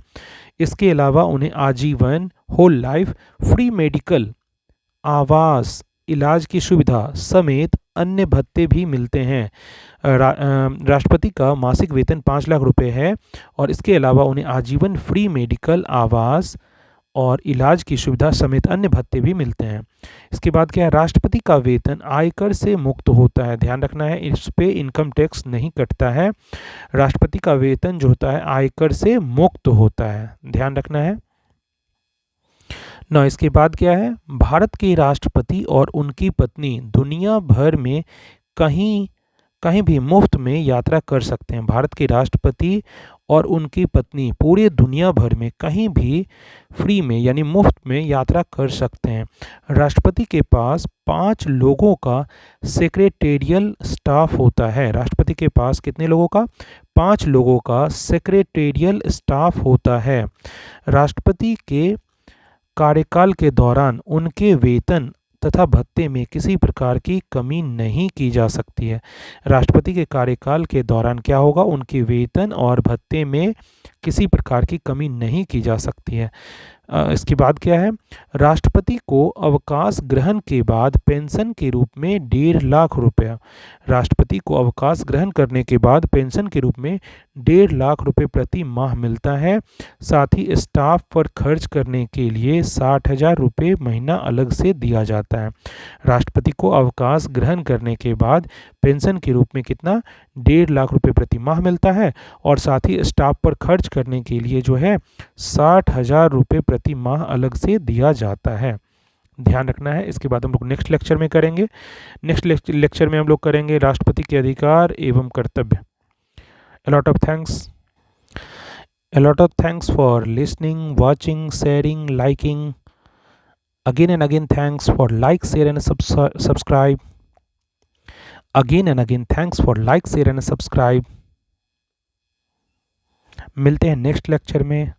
इसके अलावा उन्हें आजीवन, होल लाइफ फ्री मेडिकल, आवास, इलाज की सुविधा समेत अन्य भत्ते भी मिलते हैं। राष्ट्रपति का मासिक वेतन 5 लाख रुपए है और इसके अलावा उन्हें आजीवन फ्री मेडिकल, आवास और इलाज की सुविधा समेत अन्य भत्ते भी मिलते हैं। इसके बाद क्या है? राष्ट्रपति का वेतन आयकर से मुक्त होता है। ध्यान रखना है, इस पे इनकम टैक्स नहीं कटता है। राष्ट्रपति का वेतन जो होता है आयकर से मुक्त होता है, ध्यान रखना है ना। इसके बाद क्या है? भारत के राष्ट्रपति और उनकी पत्नी दुनिया भर में कहीं कहीं भी मुफ्त में यात्रा कर सकते हैं। भारत के राष्ट्रपति और उनकी पत्नी पूरे दुनिया भर में कहीं भी फ्री में यानी मुफ्त में यात्रा कर सकते हैं। राष्ट्रपति के पास 5 लोगों का सेक्रेटेरियल स्टाफ होता है। राष्ट्रपति के पास कितने लोगों का? 5 लोगों का सेक्रेटेरियल स्टाफ होता है। राष्ट्रपति के कार्यकाल के दौरान उनके वेतन तथा भत्ते में किसी प्रकार की कमी नहीं की जा सकती है। राष्ट्रपति के कार्यकाल के दौरान क्या होगा? उनके वेतन और भत्ते में किसी प्रकार की कमी नहीं की जा सकती है। इसके बाद क्या है? राष्ट्रपति को अवकाश ग्रहण के बाद पेंशन के रूप में 1.5 लाख रुपया। राष्ट्रपति को अवकाश ग्रहण करने के बाद पेंशन के रूप में 1.5 लाख रुपये प्रति माह मिलता है। साथ ही स्टाफ पर खर्च करने के लिए 60,000 रुपये महीना अलग से दिया जाता है। राष्ट्रपति को अवकाश ग्रहण करने के बाद पेंशन के रूप में कितना? 1.5 लाख रुपये प्रति माह मिलता है और साथ ही स्टाफ पर खर्च करने के लिए जो है 60,000 रुपये प्रति माह अलग से दिया जाता है, ध्यान रखना है। इसके बाद हम लोग नेक्स्ट लेक्चर में करेंगे। नेक्स्ट लेक्चर में हम लोग करेंगे राष्ट्रपति के अधिकार एवं कर्तव्य। A lot of thanks for listening, watching, sharing, liking. Again and again thanks for like, share and subscribe. Again and again thanks for like, share and subscribe. मिलते हैं नेक्स्ट लेक्चर में।